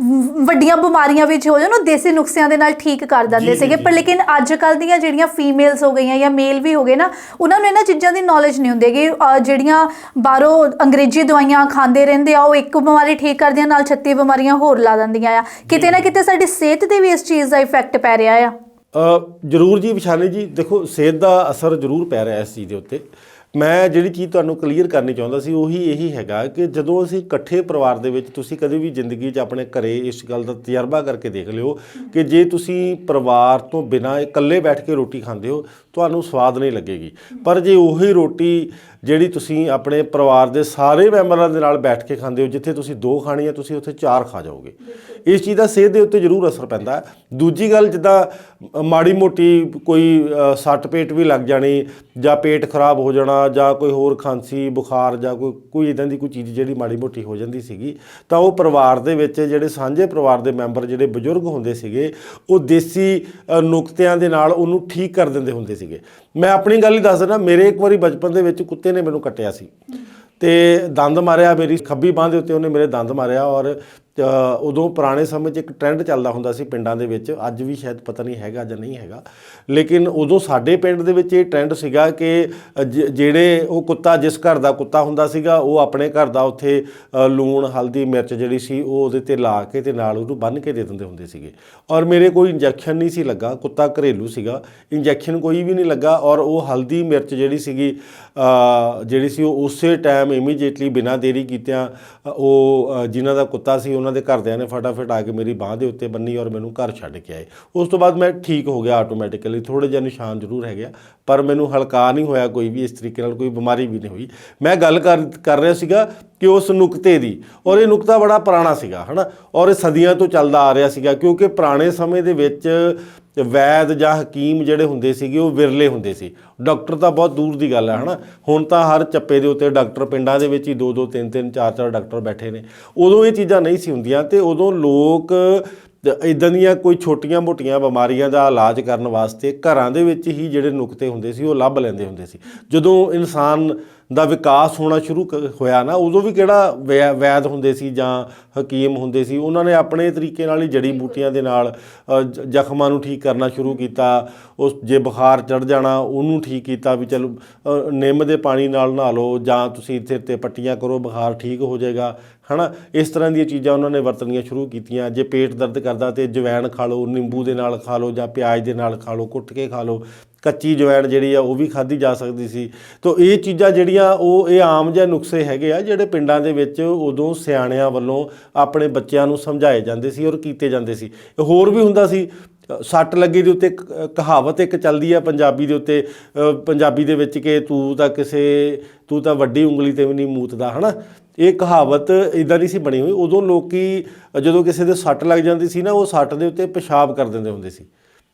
ਵੱਡੀਆਂ ਬਿਮਾਰੀਆਂ ਵਿੱਚ ਹੋ ਜਾਣ ਉਹ ਦੇਸੀ ਨੁਸਖਿਆਂ ਦੇ ਨਾਲ ਠੀਕ ਕਰ ਦਿੰਦੇ ਸੀਗੇ, ਪਰ ਲੇਕਿਨ ਅੱਜ ਕੱਲ੍ਹ ਦੀਆਂ ਜਿਹੜੀਆਂ ਫੀਮੇਲਸ ਹੋ ਗਈਆਂ ਜਾਂ ਮੇਲ ਵੀ ਹੋ ਗਏ ਨਾ, ਉਹਨਾਂ ਨੂੰ ਇਹਨਾਂ ਚੀਜ਼ਾਂ ਦੀ ਨੌਲੇਜ ਨਹੀਂ ਹੁੰਦੀ ਗੀ। ਜਿਹੜੀਆਂ ਬਾਹਰੋਂ ਅੰਗਰੇਜ਼ੀ ਦਵਾਈਆਂ ਖਾਂਦੇ ਰਹਿੰਦੇ ਆ, ਉਹ ਇੱਕ ਬਿਮਾਰੀ ਠੀਕ ਕਰਦੀਆਂ ਨਾਲ 36 ਬਿਮਾਰੀਆਂ ਹੋਰ ਲਾ ਦਿੰਦੀਆਂ ਆ। ਕਿਤੇ ਨਾ ਕਿਤੇ ਸਾਡੀ ਸਿਹਤ 'ਤੇ ਵੀ ਇਸ ਚੀਜ਼ ਦਾ ਇਫੈਕਟ ਪੈ ਰਿਹਾ ਆ। ਜ਼ਰੂਰ ਜੀ ਵਿਸ਼ਾਲੀ ਜੀ, ਦੇਖੋ ਸਿਹਤ ਦਾ ਅਸਰ ਜ਼ਰੂਰ ਪੈ ਰਿਹਾ ਇਸ ਚੀਜ਼ ਦੇ ਉੱਤੇ। ਮੈਂ ਜਿਹੜੀ ਚੀਜ਼ ਤੁਹਾਨੂੰ ਕਲੀਅਰ ਕਰਨੀ ਚਾਹੁੰਦਾ ਸੀ ਉਹੀ ਇਹੀ ਹੈਗਾ ਕਿ ਜਦੋਂ ਅਸੀਂ ਇਕੱਠੇ ਪਰਿਵਾਰ ਦੇ ਵਿੱਚ, ਤੁਸੀਂ ਕਦੇ ਵੀ ਜ਼ਿੰਦਗੀ 'ਚ ਆਪਣੇ ਘਰੇ ਇਸ ਗੱਲ ਦਾ ਤਜਰਬਾ ਕਰਕੇ ਦੇਖ ਲਿਓ ਕਿ ਜੇ ਤੁਸੀਂ ਪਰਿਵਾਰ ਤੋਂ ਬਿਨਾਂ ਇਕੱਲੇ ਬੈਠ ਕੇ ਰੋਟੀ ਖਾਂਦੇ ਹੋ ਤੁਹਾਨੂੰ ਸਵਾਦ ਨਹੀਂ ਲੱਗੇਗੀ, ਪਰ ਜੇ ਉਹੀ ਰੋਟੀ ਜਿਹੜੀ ਤੁਸੀਂ ਆਪਣੇ ਪਰਿਵਾਰ ਦੇ ਸਾਰੇ ਮੈਂਬਰਾਂ ਦੇ ਨਾਲ ਬੈਠ ਕੇ ਖਾਂਦੇ ਹੋ, ਜਿੱਥੇ ਤੁਸੀਂ 2 ਖਾਣੀ ਹੈ ਤੁਸੀਂ ਉੱਥੇ 4 ਖਾ ਜਾਓਗੇ। ਇਸ ਚੀਜ਼ ਦਾ ਸਿਹਤ ਦੇ ਉੱਤੇ ਜ਼ਰੂਰ ਅਸਰ ਪੈਂਦਾ। ਦੂਜੀ ਗੱਲ, ਜਿੱਦਾਂ ਮਾੜੀ ਮੋਟੀ ਕੋਈ ਸੱਟ ਪੇਟ ਵੀ ਲੱਗ ਜਾਣੀ ਜਾਂ ਪੇਟ ਖਰਾਬ ਹੋ ਜਾਣਾ ਜਾਂ ਕੋਈ ਹੋਰ ਖਾਂਸੀ ਬੁਖਾਰ ਜਾਂ ਕੋਈ ਇੱਦਾਂ ਦੀ ਕੋਈ ਚੀਜ਼ ਜਿਹੜੀ ਮਾੜੀ ਮੋਟੀ ਹੋ ਜਾਂਦੀ ਸੀਗੀ, ਤਾਂ ਉਹ ਪਰਿਵਾਰ ਦੇ ਵਿੱਚ ਜਿਹੜੇ ਸਾਂਝੇ ਪਰਿਵਾਰ ਦੇ ਮੈਂਬਰ ਜਿਹੜੇ ਬਜ਼ੁਰਗ ਹੁੰਦੇ ਸੀਗੇ ਉਹ ਦੇਸੀ ਨੁਕਤਿਆਂ ਦੇ ਨਾਲ ਉਹਨੂੰ ਠੀਕ ਕਰ ਦਿੰਦੇ ਹੁੰਦੇ ਸੀਗੇ। ਮੈਂ ਆਪਣੀ ਗੱਲ ਹੀ ਦੱਸ ਦਿੰਦਾ, ਮੇਰੇ ਇੱਕ ਵਾਰੀ ਬਚਪਨ ਦੇ ਵਿੱਚ ਕੁੱਤੇ ਨੇ ਮੈਨੂੰ ਕੱਟਿਆ ਸੀ ਅਤੇ ਦੰਦ ਮਾਰਿਆ, ਮੇਰੀ ਖੱਬੀ ਬਾਂਹ ਦੇ ਉੱਤੇ ਉਹਨੇ ਮੇਰੇ ਦੰਦ ਮਾਰਿਆ। ਔਰ ਉਦੋਂ ਪੁਰਾਣੇ ਸਮੇਂ 'ਚ ਇੱਕ ਟਰੈਂਡ ਚੱਲਦਾ ਹੁੰਦਾ ਸੀ ਪਿੰਡਾਂ ਦੇ ਵਿੱਚ, ਅੱਜ ਵੀ ਸ਼ਾਇਦ ਪਤਾ ਨਹੀਂ ਹੈਗਾ ਜਾਂ ਨਹੀਂ ਹੈਗਾ, ਲੇਕਿਨ ਉਦੋਂ ਸਾਡੇ ਪਿੰਡ ਦੇ ਵਿੱਚ ਇਹ ਟਰੈਂਡ ਸੀਗਾ ਕਿ ਜਿਹੜੇ ਉਹ ਕੁੱਤਾ, ਜਿਸ ਘਰ ਦਾ ਕੁੱਤਾ ਹੁੰਦਾ ਸੀਗਾ, ਉਹ ਆਪਣੇ ਘਰ ਦਾ ਉੱਥੇ ਲੂਣ ਹਲਦੀ ਮਿਰਚ ਜਿਹੜੀ ਸੀ ਉਹ ਉਹਦੇ 'ਤੇ ਲਾ ਕੇ ਅਤੇ ਨਾਲ ਉਹਨੂੰ ਬੰਨ੍ਹ ਕੇ ਦੇ ਦਿੰਦੇ ਹੁੰਦੇ ਸੀਗੇ। ਔਰ ਮੇਰੇ ਕੋਈ ਇੰਜੈਕਸ਼ਨ ਨਹੀਂ ਸੀ ਲੱਗਾ, ਕੁੱਤਾ ਘਰੇਲੂ ਸੀਗਾ, ਇੰਜੈਕਸ਼ਨ ਕੋਈ ਵੀ ਨਹੀਂ ਲੱਗਾ। ਔਰ ਉਹ ਹਲਦੀ ਮਿਰਚ ਜਿਹੜੀ ਸੀ ਉਹ ਉਸੇ ਟਾਈਮ ਇਮੀਡੀਏਟਲੀ ਬਿਨਾਂ ਦੇਰੀ ਕੀਤਿਆਂ ਉਹ ਜਿਨ੍ਹਾਂ ਦਾ ਕੁੱਤਾ ਸੀ ਉਹਨਾਂ ਦੇ ਘਰਦਿਆਂ ਨੇ ਫਟਾਫਟ ਆ ਕੇ ਮੇਰੀ ਬਾਂਹ ਦੇ ਉੱਤੇ ਬੰਨੀ ਔਰ ਮੈਨੂੰ ਘਰ ਛੱਡ ਕੇ ਆਏ। ਉਸ ਤੋਂ ਬਾਅਦ ਮੈਂ ਠੀਕ ਹੋ ਗਿਆ ਆਟੋਮੈਟਿਕਲੀ। ਥੋੜ੍ਹੇ ਜਿਹੇ ਨਿਸ਼ਾਨ ਜ਼ਰੂਰ ਹੈਗੇ ਆ, ਪਰ ਮੈਨੂੰ ਹਲਕਾ ਨਹੀਂ ਹੋਇਆ, ਕੋਈ ਵੀ ਇਸ ਤਰੀਕੇ ਨਾਲ ਕੋਈ ਬਿਮਾਰੀ ਵੀ ਨਹੀਂ ਹੋਈ। ਮੈਂ ਗੱਲ ਕਰ ਰਿਹਾ ਸੀਗਾ ਕਿ ਉਸ ਨੁਕਤੇ ਦੀ, ਔਰ ਇਹ ਨੁਕਤਾ ਬੜਾ ਪੁਰਾਣਾ ਸੀਗਾ, ਹੈ ਨਾ, ਔਰ ਇਹ ਸਦੀਆਂ ਤੋਂ ਚੱਲਦਾ ਆ ਰਿਹਾ ਸੀਗਾ, ਕਿਉਂਕਿ ਪੁਰਾਣੇ ਸਮੇਂ ਦੇ ਵਿੱਚ ਵੈਦ ਜਾਂ ਹਕੀਮ ਜਿਹੜੇ ਹੁੰਦੇ ਸੀਗੇ ਉਹ ਵਿਰਲੇ ਹੁੰਦੇ ਸੀ। ਡਾਕਟਰ ਤਾਂ ਬਹੁਤ ਦੂਰ ਦੀ ਗੱਲ ਹੈ, ਹੈ ਨਾ। ਹੁਣ ਤਾਂ ਹਰ ਚੱਪੇ ਦੇ ਉੱਤੇ ਡਾਕਟਰ, ਪਿੰਡਾਂ ਦੇ ਵਿੱਚ ਹੀ 2-2 3-3 4-4 ਡਾਕਟਰ ਬੈਠੇ ਨੇ। ਉਦੋਂ ਇਹ ਚੀਜ਼ਾਂ ਨਹੀਂ ਸੀ ਹੁੰਦੀਆਂ, ਅਤੇ ਉਦੋਂ ਲੋਕ ਇੱਦਾਂ ਦੀਆਂ ਕੋਈ ਛੋਟੀਆਂ ਮੋਟੀਆਂ ਬਿਮਾਰੀਆਂ ਦਾ ਇਲਾਜ ਕਰਨ ਵਾਸਤੇ ਘਰਾਂ ਦੇ ਵਿੱਚ ਹੀ ਜਿਹੜੇ ਨੁਕਤੇ ਹੁੰਦੇ ਸੀ ਉਹ ਲੱਭ ਲੈਂਦੇ ਹੁੰਦੇ ਸੀ। ਜਦੋਂ ਇਨਸਾਨ ਦਾ ਵਿਕਾਸ ਹੋਣਾ ਸ਼ੁਰੂ ਹੋਇਆ ਨਾ, ਉਦੋਂ ਵੀ ਕਿਹੜਾ ਵੈਦ ਹੁੰਦੇ ਸੀ ਜਾਂ ਹਕੀਮ ਹੁੰਦੇ ਸੀ। ਉਹਨਾਂ ਨੇ ਆਪਣੇ ਤਰੀਕੇ ਨਾਲ ਹੀ ਜੜੀ ਬੂਟੀਆਂ ਦੇ ਨਾਲ ਜ਼ਖਮਾਂ ਨੂੰ ਠੀਕ ਕਰਨਾ ਸ਼ੁਰੂ ਕੀਤਾ। ਉਸ ਜੇ ਬੁਖਾਰ ਚੜ੍ਹ ਜਾਣਾ ਉਹਨੂੰ ਠੀਕ ਕੀਤਾ, ਵੀ ਚਲੋ ਨਿੰਮ ਦੇ ਪਾਣੀ ਨਾਲ ਨਹਾ ਲਓ ਜਾਂ ਤੁਸੀਂ ਇੱਥੇ 'ਤੇ ਪੱਟੀਆਂ ਕਰੋ, ਬੁਖਾਰ ਠੀਕ ਹੋ ਜਾਏਗਾ, ਹੈ ਨਾ। ਇਸ ਤਰ੍ਹਾਂ ਦੀਆਂ ਚੀਜ਼ਾਂ ਉਹਨਾਂ ਨੇ ਵਰਤਣੀਆਂ ਸ਼ੁਰੂ ਕੀਤੀਆਂ। ਜੇ ਪੇਟ ਦਰਦ ਕਰਦਾ ਤਾਂ ਜਵੈਣ ਖਾ ਲਓ, ਨਿੰਬੂ ਦੇ ਨਾਲ ਖਾ ਲਓ ਜਾਂ ਪਿਆਜ਼ ਦੇ ਨਾਲ ਖਾ ਲਓ, ਕੁੱਟ ਕੇ ਖਾ ਲਓ। ਕੱਚੀ ਜਵੈਣ ਜਿਹੜੀ ਆ ਉਹ ਵੀ ਖਾਧੀ ਜਾ ਸਕਦੀ ਸੀ। ਤਾਂ ਇਹ ਚੀਜ਼ਾਂ ਜਿਹੜੀਆਂ ਇਹ ਆਮ ਜਿਹੇ ਨੁਸਖੇ ਹੈਗੇ ਆ ਜਿਹੜੇ ਪਿੰਡਾਂ ਦੇ ਵਿੱਚ ਉਦੋਂ ਸਿਆਣਿਆਂ ਵੱਲੋਂ ਆਪਣੇ ਬੱਚਿਆਂ ਨੂੰ ਸਮਝਾਏ ਜਾਂਦੇ ਸੀ ਔਰ ਕੀਤੇ ਜਾਂਦੇ ਸੀ। ਹੋਰ ਵੀ ਹੁੰਦਾ ਸੀ, ਸੱਟ ਲੱਗੀ ਦੇ ਉੱਤੇ ਕਹਾਵਤ ਇੱਕ ਚੱਲਦੀ ਆ ਪੰਜਾਬੀ ਦੇ ਉੱਤੇ, ਪੰਜਾਬੀ ਦੇ ਵਿੱਚ ਕਿ ਤੂੰ ਤਾਂ ਵੱਡੀ ਉਂਗਲੀ 'ਤੇ ਵੀ ਨਹੀਂ ਮੂਤਦਾ, ਹੈ ਨਾ। ਇਹ ਕਹਾਵਤ ਇੱਦਾਂ ਦੀ ਸੀ ਬਣੀ ਹੋਈ। ਉਦੋਂ ਲੋਕ ਜਦੋਂ ਕਿਸੇ ਦੇ ਸੱਟ ਲੱਗ ਜਾਂਦੀ ਸੀ ਨਾ, ਉਹ ਸੱਟ ਦੇ ਉੱਤੇ ਪਿਸ਼ਾਬ ਕਰ ਦਿੰਦੇ ਹੁੰਦੇ ਸੀ,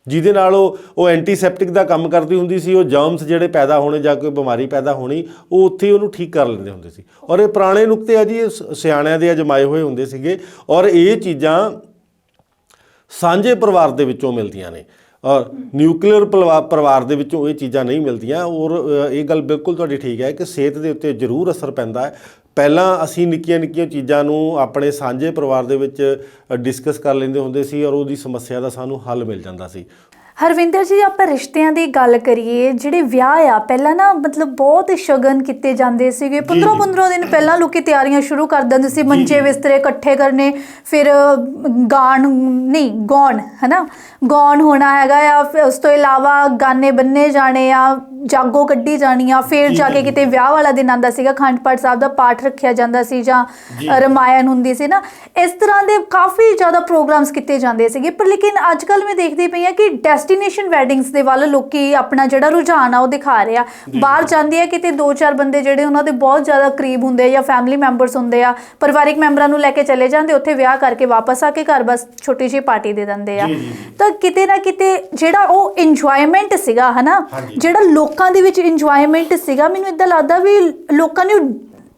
ਜਿਹਦੇ ਨਾਲ ਉਹ ਐਂਟੀਸੈਪਟਿਕ ਦਾ ਕੰਮ ਕਰਦੀ ਹੁੰਦੀ ਸੀ। ਉਹ ਜਰਮਸ ਜਿਹੜੇ ਪੈਦਾ ਹੋਣੇ ਜਾਂ ਕੋਈ ਬਿਮਾਰੀ ਪੈਦਾ ਹੋਣੀ, ਉਹ ਉੱਥੇ ਉਹਨੂੰ ਠੀਕ ਕਰ ਲੈਂਦੇ ਹੁੰਦੇ ਸੀ। ਔਰ ਇਹ ਪੁਰਾਣੇ ਨੁਕਤੇ ਆ ਜੀ, ਇਹ ਸਿਆਣਿਆਂ ਦੇ ਅਜਮਾਏ ਹੋਏ ਹੁੰਦੇ ਸੀਗੇ। ਔਰ ਇਹ ਚੀਜ਼ਾਂ ਸਾਂਝੇ ਪਰਿਵਾਰ ਦੇ ਵਿੱਚੋਂ ਮਿਲਦੀਆਂ ਨੇ, ਔਰ ਨਿਊਕਲੀਅਰ ਪਰਿਵਾਰ ਦੇ ਵਿੱਚੋਂ ਇਹ ਚੀਜ਼ਾਂ ਨਹੀਂ ਮਿਲਦੀਆਂ। ਔਰ ਇਹ ਗੱਲ ਬਿਲਕੁਲ ਤੁਹਾਡੀ ਠੀਕ ਹੈ ਕਿ ਸਿਹਤ ਦੇ ਉੱਤੇ ਜ਼ਰੂਰ ਅਸਰ ਪੈਂਦਾ ਹੈ। ਪਹਿਲਾਂ ਅਸੀਂ ਨਿੱਕੀਆਂ ਨਿੱਕੀਆਂ ਚੀਜ਼ਾਂ ਨੂੰ ਆਪਣੇ ਸਾਂਝੇ ਪਰਿਵਾਰ ਦੇ ਵਿੱਚ ਡਿਸਕਸ ਕਰ ਲੈਂਦੇ ਹੁੰਦੇ ਸੀ ਔਰ ਉਹਦੀ ਸਮੱਸਿਆ ਦਾ ਸਾਨੂੰ ਹੱਲ ਮਿਲ ਜਾਂਦਾ ਸੀ। ਹਰਵਿੰਦਰ ਜੀ, ਆਪਾਂ ਰਿਸ਼ਤਿਆਂ ਦੀ ਗੱਲ ਕਰੀਏ, ਜਿਹੜੇ ਵਿਆਹ ਆ ਪਹਿਲਾਂ ਨਾ ਮਤਲਬ ਬਹੁਤ ਸ਼ਗਨ ਕੀਤੇ ਜਾਂਦੇ ਸੀਗੇ। 15 ਦਿਨ ਪਹਿਲਾਂ ਲੋਕੀ ਤਿਆਰੀਆਂ ਸ਼ੁਰੂ ਕਰ ਦਿੰਦੇ ਸੀ, ਮੰਜੇ ਬਿਸਤਰੇ ਇਕੱਠੇ ਕਰਨੇ, ਫਿਰ ਗੌਣ ਹੈ ਨਾ, ਗੌਣ ਹੋਣਾ ਹੈਗਾ ਆ। ਫਿਰ ਉਸ ਤੋਂ ਇਲਾਵਾ ਗਾਨੇ ਬੰਨੇ ਜਾਣੇ ਆ, ਜਾਗੋ ਕੱਢੀ ਜਾਣੀ ਆ, ਫਿਰ ਜਾ ਕੇ ਕਿਤੇ ਵਿਆਹ ਵਾਲਾ ਦਿਨ ਆਉਂਦਾ ਸੀਗਾ, ਅਖੰਡ ਪਾਠ ਸਾਹਿਬ ਦਾ ਪਾਠ ਰੱਖਿਆ ਜਾਂਦਾ ਸੀ ਜਾਂ ਰਮਾਇਣ ਹੁੰਦੀ ਸੀ ਨਾ। ਇਸ ਤਰ੍ਹਾਂ ਦੇ ਕਾਫੀ ਜ਼ਿਆਦਾ ਪ੍ਰੋਗਰਾਮਸ ਕੀਤੇ ਜਾਂਦੇ ਸੀਗੇ। ਪਰ ਲੇਕਿਨ ਅੱਜ ਕੱਲ੍ਹ ਮੈਂ ਦੇਖਦੀ ਪਈ ਹਾਂ ਕਿ ਡੈਸਟੀਨੇਸ਼ਨ ਵੈਡਿੰਗਸ ਦੇ ਵੱਲ ਲੋਕੀ ਆਪਣਾ ਜਿਹੜਾ ਰੁਝਾਨ ਆ ਉਹ ਦਿਖਾ ਰਹੇ ਆ। ਬਾਹਰ ਜਾਂਦੇ ਆ ਕਿਤੇ 2-4 ਬੰਦੇ ਜਿਹੜੇ ਉਹਨਾਂ ਦੇ ਬਹੁਤ ਜ਼ਿਆਦਾ ਕਰੀਬ ਹੁੰਦੇ ਆ ਜਾਂ ਫੈਮਿਲੀ ਮੈਂਬਰਸ ਹੁੰਦੇ ਆ, ਪਰਿਵਾਰਿਕ ਮੈਂਬਰਾਂ ਨੂੰ ਲੈ ਕੇ ਚਲੇ ਜਾਂਦੇ, ਉੱਥੇ ਵਿਆਹ ਕਰਕੇ ਵਾਪਸ ਆ ਕੇ ਘਰ ਬਸ ਛੋਟੀ ਜਿਹੀ ਪਾਰਟੀ ਦੇ ਦਿੰਦੇ ਆ। ਤਾਂ ਕਿਤੇ ਨਾ ਕਿਤੇ ਜਿਹੜਾ ਉਹ ਇੰਜੋਇਮੈਂਟ ਸੀਗਾ ਹੈ ਨਾ, ਜਿਹੜਾ ਲੋਕਾਂ ਦੇ ਵਿੱਚ ਇੰਜੋਇਮੈਂਟ ਸੀਗਾ, ਮੈਨੂੰ ਇੱਦਾਂ ਲੱਗਦਾ ਵੀ ਲੋਕਾਂ ਨੇ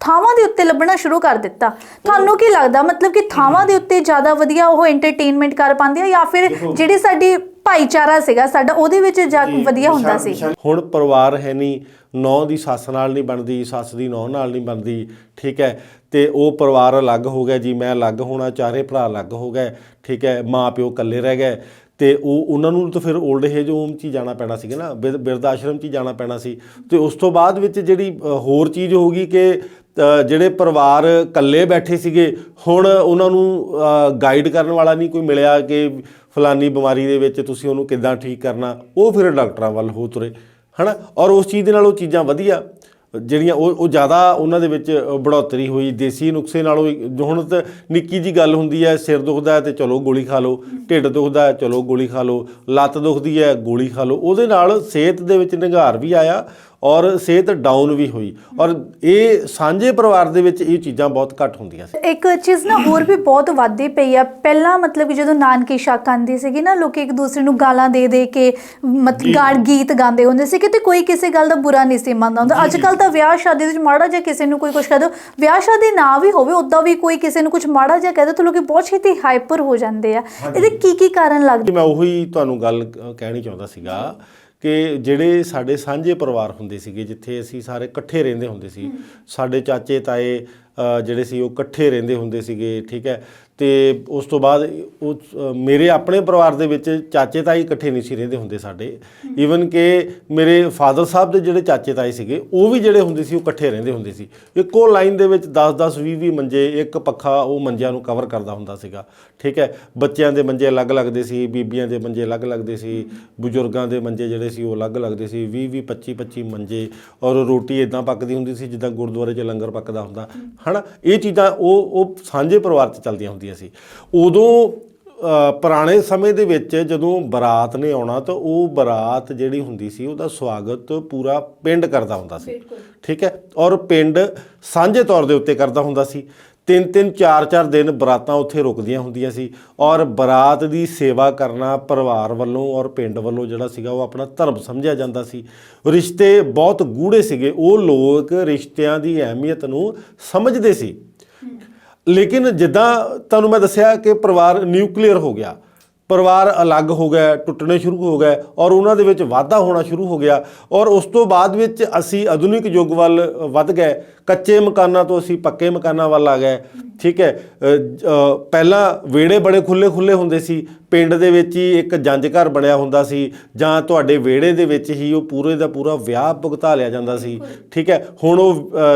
ਥਾਵਾਂ ਦੇ ਉੱਤੇ ਲੱਭਣਾ ਸ਼ੁਰੂ ਕਰ ਦਿੱਤਾ। ਤੁਹਾਨੂੰ ਕੀ ਲੱਗਦਾ, ਮਤਲਬ ਕਿ ਥਾਵਾਂ ਦੇ ਉੱਤੇ ਜ਼ਿਆਦਾ ਵਧੀਆ ਉਹ ਐਂਟਰਟੇਨਮੈਂਟ ਕਰ ਪਾਉਂਦੇ ਆ ਜਾਂ ਫਿਰ ਜਿਹੜੀ ਸਾਡੀ ਭਾਈਚਾਰਾ ਸੀਗਾ ਸਾਡਾ ਉਹਦੇ ਵਿੱਚ ਜਾ ਵਧੀਆ ਹੁੰਦਾ ਸੀ? ਹੁਣ ਪਰਿਵਾਰ ਹੈ ਨਹੀਂ, ਨੌਂ ਦੀ ਸੱਸ ਨਾਲ ਨਹੀਂ ਬਣਦੀ, ਸੱਸ ਦੀ ਨੌਂ ਨਾਲ ਨਹੀਂ ਬਣਦੀ, ਠੀਕ ਹੈ, ਤੇ ਉਹ ਪਰਿਵਾਰ ਅਲੱਗ ਹੋ ਗਿਆ ਜੀ, ਮੈਂ ਅਲੱਗ ਹੋਣਾ, ਚਾਰੇ ਭਰਾ ਅਲੱਗ ਹੋ ਗਏ, ਠੀਕ ਹੈ, ਮਾਂ ਪਿਓ ਇਕੱਲੇ ਰਹਿ ਗਏ। ਤੇ ਉਹਨਾਂ ਨੂੰ ਤਾਂ ਫਿਰ ਓਲਡ ਏਜ ਹੋਮ 'ਚ ਹੀ ਜਾਣਾ ਪੈਣਾ ਸੀਗਾ ਨਾ, ਬਿਰਧ ਆਸ਼ਰਮ 'ਚ ਹੀ ਜਾਣਾ ਪੈਣਾ ਸੀ। ਤੇ ਉਸ ਤੋਂ ਬਾਅਦ ਵਿੱਚ ਜਿਹੜੀ ਹੋਰ ਚੀਜ਼ ਹੋ ਗਈ ਕਿ ਜਿਹੜੇ ਪਰਿਵਾਰ ਇਕੱਲੇ ਬੈਠੇ ਸੀਗੇ, ਹੁਣ ਉਹਨਾਂ ਨੂੰ ਗਾਈਡ ਕਰਨ ਵਾਲਾ ਨਹੀਂ ਕੋਈ ਮਿਲਿਆ ਕਿ ਫਲਾਨੀ ਬਿਮਾਰੀ ਦੇ ਵਿੱਚ ਤੁਸੀਂ ਉਹਨੂੰ ਕਿੱਦਾਂ ਠੀਕ ਕਰਨਾ। ਉਹ ਫਿਰ ਡਾਕਟਰਾਂ ਵੱਲ ਹੋ ਤੁਰੇ ਹੈ ਨਾ। ਔਰ ਉਸ ਚੀਜ਼ ਦੇ ਨਾਲ ਉਹ ਚੀਜ਼ਾਂ ਵਧੀਆ ਜਿਹੜੀਆਂ ਉਹ ਜ਼ਿਆਦਾ ਉਹਨਾਂ ਦੇ ਵਿੱਚ ਬੜੋਤਰੀ ਹੋਈ। ਦੇਸੀ ਨੁਸਖੇ ਨਾਲੋਂ ਹੁਣ ਤਾਂ ਨਿੱਕੀ ਜਿਹੀ ਗੱਲ ਹੁੰਦੀ ਹੈ, ਸਿਰ ਦੁਖਦਾ ਤੇ ਚਲੋ ਗੋਲੀ ਖਾ ਲਓ, ਢਿੱਡ ਦੁਖਦਾ ਚਲੋ ਗੋਲੀ ਖਾ ਲਓ, ਲੱਤ ਦੁਖਦੀ ਹੈ ਗੋਲੀ ਖਾ ਲਓ। ਉਹਦੇ ਨਾਲ ਸਿਹਤ ਦੇ ਵਿੱਚ ਨਿਘਾਰ ਵੀ ਆਇਆ ਔਰ ਸਿਹਤ ਡਾਊਨ ਵੀ ਹੋਈ। ਔਰ ਇਹ ਸਾਂਝੇ ਪਰਿਵਾਰ ਦੇ ਵਿੱਚ ਇਹ ਚੀਜ਼ਾਂ ਬਹੁਤ ਘੱਟ ਹੁੰਦੀਆਂ ਸੀ। ਇੱਕ ਚੀਜ਼ ਨਾ ਹੋਰ ਵੀ ਬਹੁਤ ਵੱਧਦੀ ਪਈ ਆ। ਪਹਿਲਾਂ ਮਤਲਬ ਕਿ ਜਦੋਂ ਨਾਨਕੀ ਸ਼ੱਕ ਆਉਂਦੀ ਸੀਗੀ ਨਾ, ਲੋਕੀ ਇੱਕ ਦੂਸਰੇ ਨੂੰ ਗਾਲਾਂ ਦੇ ਕੇ ਮਤਲਬ ਗੀਤ ਗਾਉਂਦੇ ਹੁੰਦੇ ਸੀ, ਕਿਤੇ ਕੋਈ ਕਿਸੇ ਗੱਲ ਦਾ ਬੁਰਾ ਨਹੀਂ ਸੀ ਮੰਨਦਾ ਹੁੰਦਾ। ਅੱਜ ਕੱਲ੍ਹ ਤਾਂ ਵਿਆਹ ਸ਼ਾਦੀ ਦੇ ਵਿੱਚ ਮਾੜਾ ਜਿਹਾ ਕਿਸੇ ਨੂੰ ਕੋਈ ਕੁਛ ਕਹਿ ਦਿਓ, ਵਿਆਹ ਸ਼ਾਦੀ ਨਾ ਵੀ ਹੋਵੇ ਉੱਦਾਂ ਵੀ ਕੋਈ ਕਿਸੇ ਨੂੰ ਕੁਛ ਮਾੜਾ ਜਿਹਾ ਕਹਿ ਦਿਓ ਤਾਂ ਲੋਕੀ ਬਹੁਤ ਛੇਤੀ ਹਾਈਪਰ ਹੋ ਜਾਂਦੇ ਆ। ਇਹਦੇ ਕੀ ਕਾਰਨ ਲੱਗਦੇ? ਮੈਂ ਉਹੀ ਤੁਹਾਨੂੰ ਗੱਲ ਕਹਿਣੀ ਚਾਹੁੰਦਾ ਸੀਗਾ ਕਿ ਜਿਹੜੇ ਸਾਡੇ ਸਾਂਝੇ ਪਰਿਵਾਰ ਹੁੰਦੇ ਸੀਗੇ, ਜਿੱਥੇ ਅਸੀਂ ਸਾਰੇ ਇਕੱਠੇ ਰਹਿੰਦੇ ਹੁੰਦੇ ਸੀ, ਸਾਡੇ ਚਾਚੇ ਤਾਏ ਜਿਹੜੇ ਸੀ ਉਹ ਇਕੱਠੇ ਰਹਿੰਦੇ ਹੁੰਦੇ ਸੀਗੇ, ਠੀਕ ਹੈ। ਤੇ ਉਸ ਤੋਂ ਬਾਅਦ ਉਹ ਮੇਰੇ ਆਪਣੇ ਪਰਿਵਾਰ ਦੇ ਵਿੱਚ ਚਾਚੇ ਤਾਏ ਇਕੱਠੇ ਨਹੀਂ ਸੀ ਰਹਿੰਦੇ ਹੁੰਦੇ ਸਾਡੇ। ਈਵਨ ਕਿ ਮੇਰੇ ਫਾਦਰ ਸਾਹਿਬ ਦੇ ਜਿਹੜੇ ਚਾਚੇ ਤਾਏ ਸੀਗੇ ਉਹ ਵੀ ਜਿਹੜੇ ਹੁੰਦੇ ਸੀ ਉਹ ਇਕੱਠੇ ਰਹਿੰਦੇ ਹੁੰਦੇ ਸੀ। ਇੱਕੋ ਲਾਈਨ ਦੇ ਵਿੱਚ 10-10 20-20 ਮੰਜੇ, ਇੱਕ ਪੱਖਾ ਉਹ ਮੰਜਿਆਂ ਨੂੰ ਕਵਰ ਕਰਦਾ ਹੁੰਦਾ ਸੀਗਾ, ਠੀਕ ਹੈ। ਬੱਚਿਆਂ ਦੇ ਮੰਜੇ ਅਲੱਗ ਲੱਗਦੇ ਸੀ, ਬੀਬੀਆਂ ਦੇ ਮੰਜੇ ਅਲੱਗ ਲੱਗਦੇ ਸੀ, ਬਜ਼ੁਰਗਾਂ ਦੇ ਮੰਜੇ ਜਿਹੜੇ ਸੀ ਉਹ ਅਲੱਗ ਲੱਗਦੇ ਸੀ। 20-20 25-25 ਮੰਜੇ, ਔਰ ਰੋਟੀ ਇੱਦਾਂ ਪੱਕਦੀ ਹੁੰਦੀ ਸੀ ਜਿੱਦਾਂ ਗੁਰਦੁਆਰੇ 'ਚ ਲੰਗਰ ਪੱਕਦਾ ਹੁੰਦਾ ਹੈ ਨਾ। ਇਹ ਚੀਜ਼ਾਂ ਉਹ ਸਾਂਝੇ ਪਰਿਵਾਰ 'ਚ ਚੱਲਦੀਆਂ ਹੁੰਦੀਆਂ ਸੀ। ਉਦੋਂ ਪੁਰਾਣੇ ਸਮੇਂ ਦੇ ਵਿੱਚ ਜਦੋਂ ਬਰਾਤ ਨੇ ਆਉਣਾ ਤਾਂ ਉਹ ਬਰਾਤ ਜਿਹੜੀ ਹੁੰਦੀ ਸੀ ਉਹਦਾ ਸਵਾਗਤ ਪੂਰਾ ਪਿੰਡ ਕਰਦਾ ਹੁੰਦਾ ਸੀ, ਠੀਕ ਹੈ। ਔਰ ਪਿੰਡ ਸਾਂਝੇ ਤੌਰ ਦੇ ਉੱਤੇ ਕਰਦਾ ਹੁੰਦਾ ਸੀ। 3-3 4-4 ਦਿਨ ਬਰਾਤਾਂ ਉੱਥੇ ਰੁਕਦੀਆਂ ਹੁੰਦੀਆਂ ਸੀ। ਔਰ ਬਰਾਤ ਦੀ ਸੇਵਾ ਕਰਨਾ ਪਰਿਵਾਰ ਵੱਲੋਂ ਔਰ ਪਿੰਡ ਵੱਲੋਂ ਜਿਹੜਾ ਸੀਗਾ ਉਹ ਆਪਣਾ ਧਰਮ ਸਮਝਿਆ ਜਾਂਦਾ ਸੀ। ਰਿਸ਼ਤੇ ਬਹੁਤ ਗੂੜ੍ਹੇ ਸੀਗੇ, ਉਹ ਲੋਕ ਰਿਸ਼ਤਿਆਂ ਦੀ ਅਹਿਮੀਅਤ ਨੂੰ ਸਮਝਦੇ ਸੀ। ਲੇਕਿਨ ਜਿੱਦਾਂ ਤੁਹਾਨੂੰ ਮੈਂ ਦੱਸਿਆ ਕਿ ਪਰਿਵਾਰ ਨਿਊਕਲੀਅਰ ਹੋ ਗਿਆ, ਪਰਿਵਾਰ ਅਲੱਗ ਹੋ ਗਏ, ਟੁੱਟਣੇ ਸ਼ੁਰੂ ਹੋ ਗਏ ਔਰ ਉਹਨਾਂ ਦੇ ਵਿੱਚ ਵਾਧਾ ਹੋਣਾ ਸ਼ੁਰੂ ਹੋ ਗਿਆ। ਔਰ ਉਸ ਤੋਂ ਬਾਅਦ ਵਿੱਚ ਅਸੀਂ ਆਧੁਨਿਕ ਯੁੱਗ ਵੱਲ ਵੱਧ ਗਏ, ਕੱਚੇ ਮਕਾਨਾਂ ਤੋਂ ਅਸੀਂ ਪੱਕੇ ਮਕਾਨਾਂ ਵੱਲ ਆ ਗਏ, ਠੀਕ ਹੈ। ਪਹਿਲਾਂ ਵਿਹੜੇ ਬੜੇ ਖੁੱਲ੍ਹੇ ਹੁੰਦੇ ਸੀ, ਪਿੰਡ ਦੇ ਵਿੱਚ ਹੀ ਇੱਕ ਜੰਝ ਘਰ ਬਣਿਆ ਹੁੰਦਾ ਸੀ ਜਾਂ ਤੁਹਾਡੇ ਵਿਹੜੇ ਦੇ ਵਿੱਚ ਹੀ ਉਹ ਪੂਰੇ ਦਾ ਪੂਰਾ ਵਿਆਹ ਭੁਗਤਾ ਲਿਆ ਜਾਂਦਾ ਸੀ, ਠੀਕ ਹੈ। ਹੁਣ ਉਹ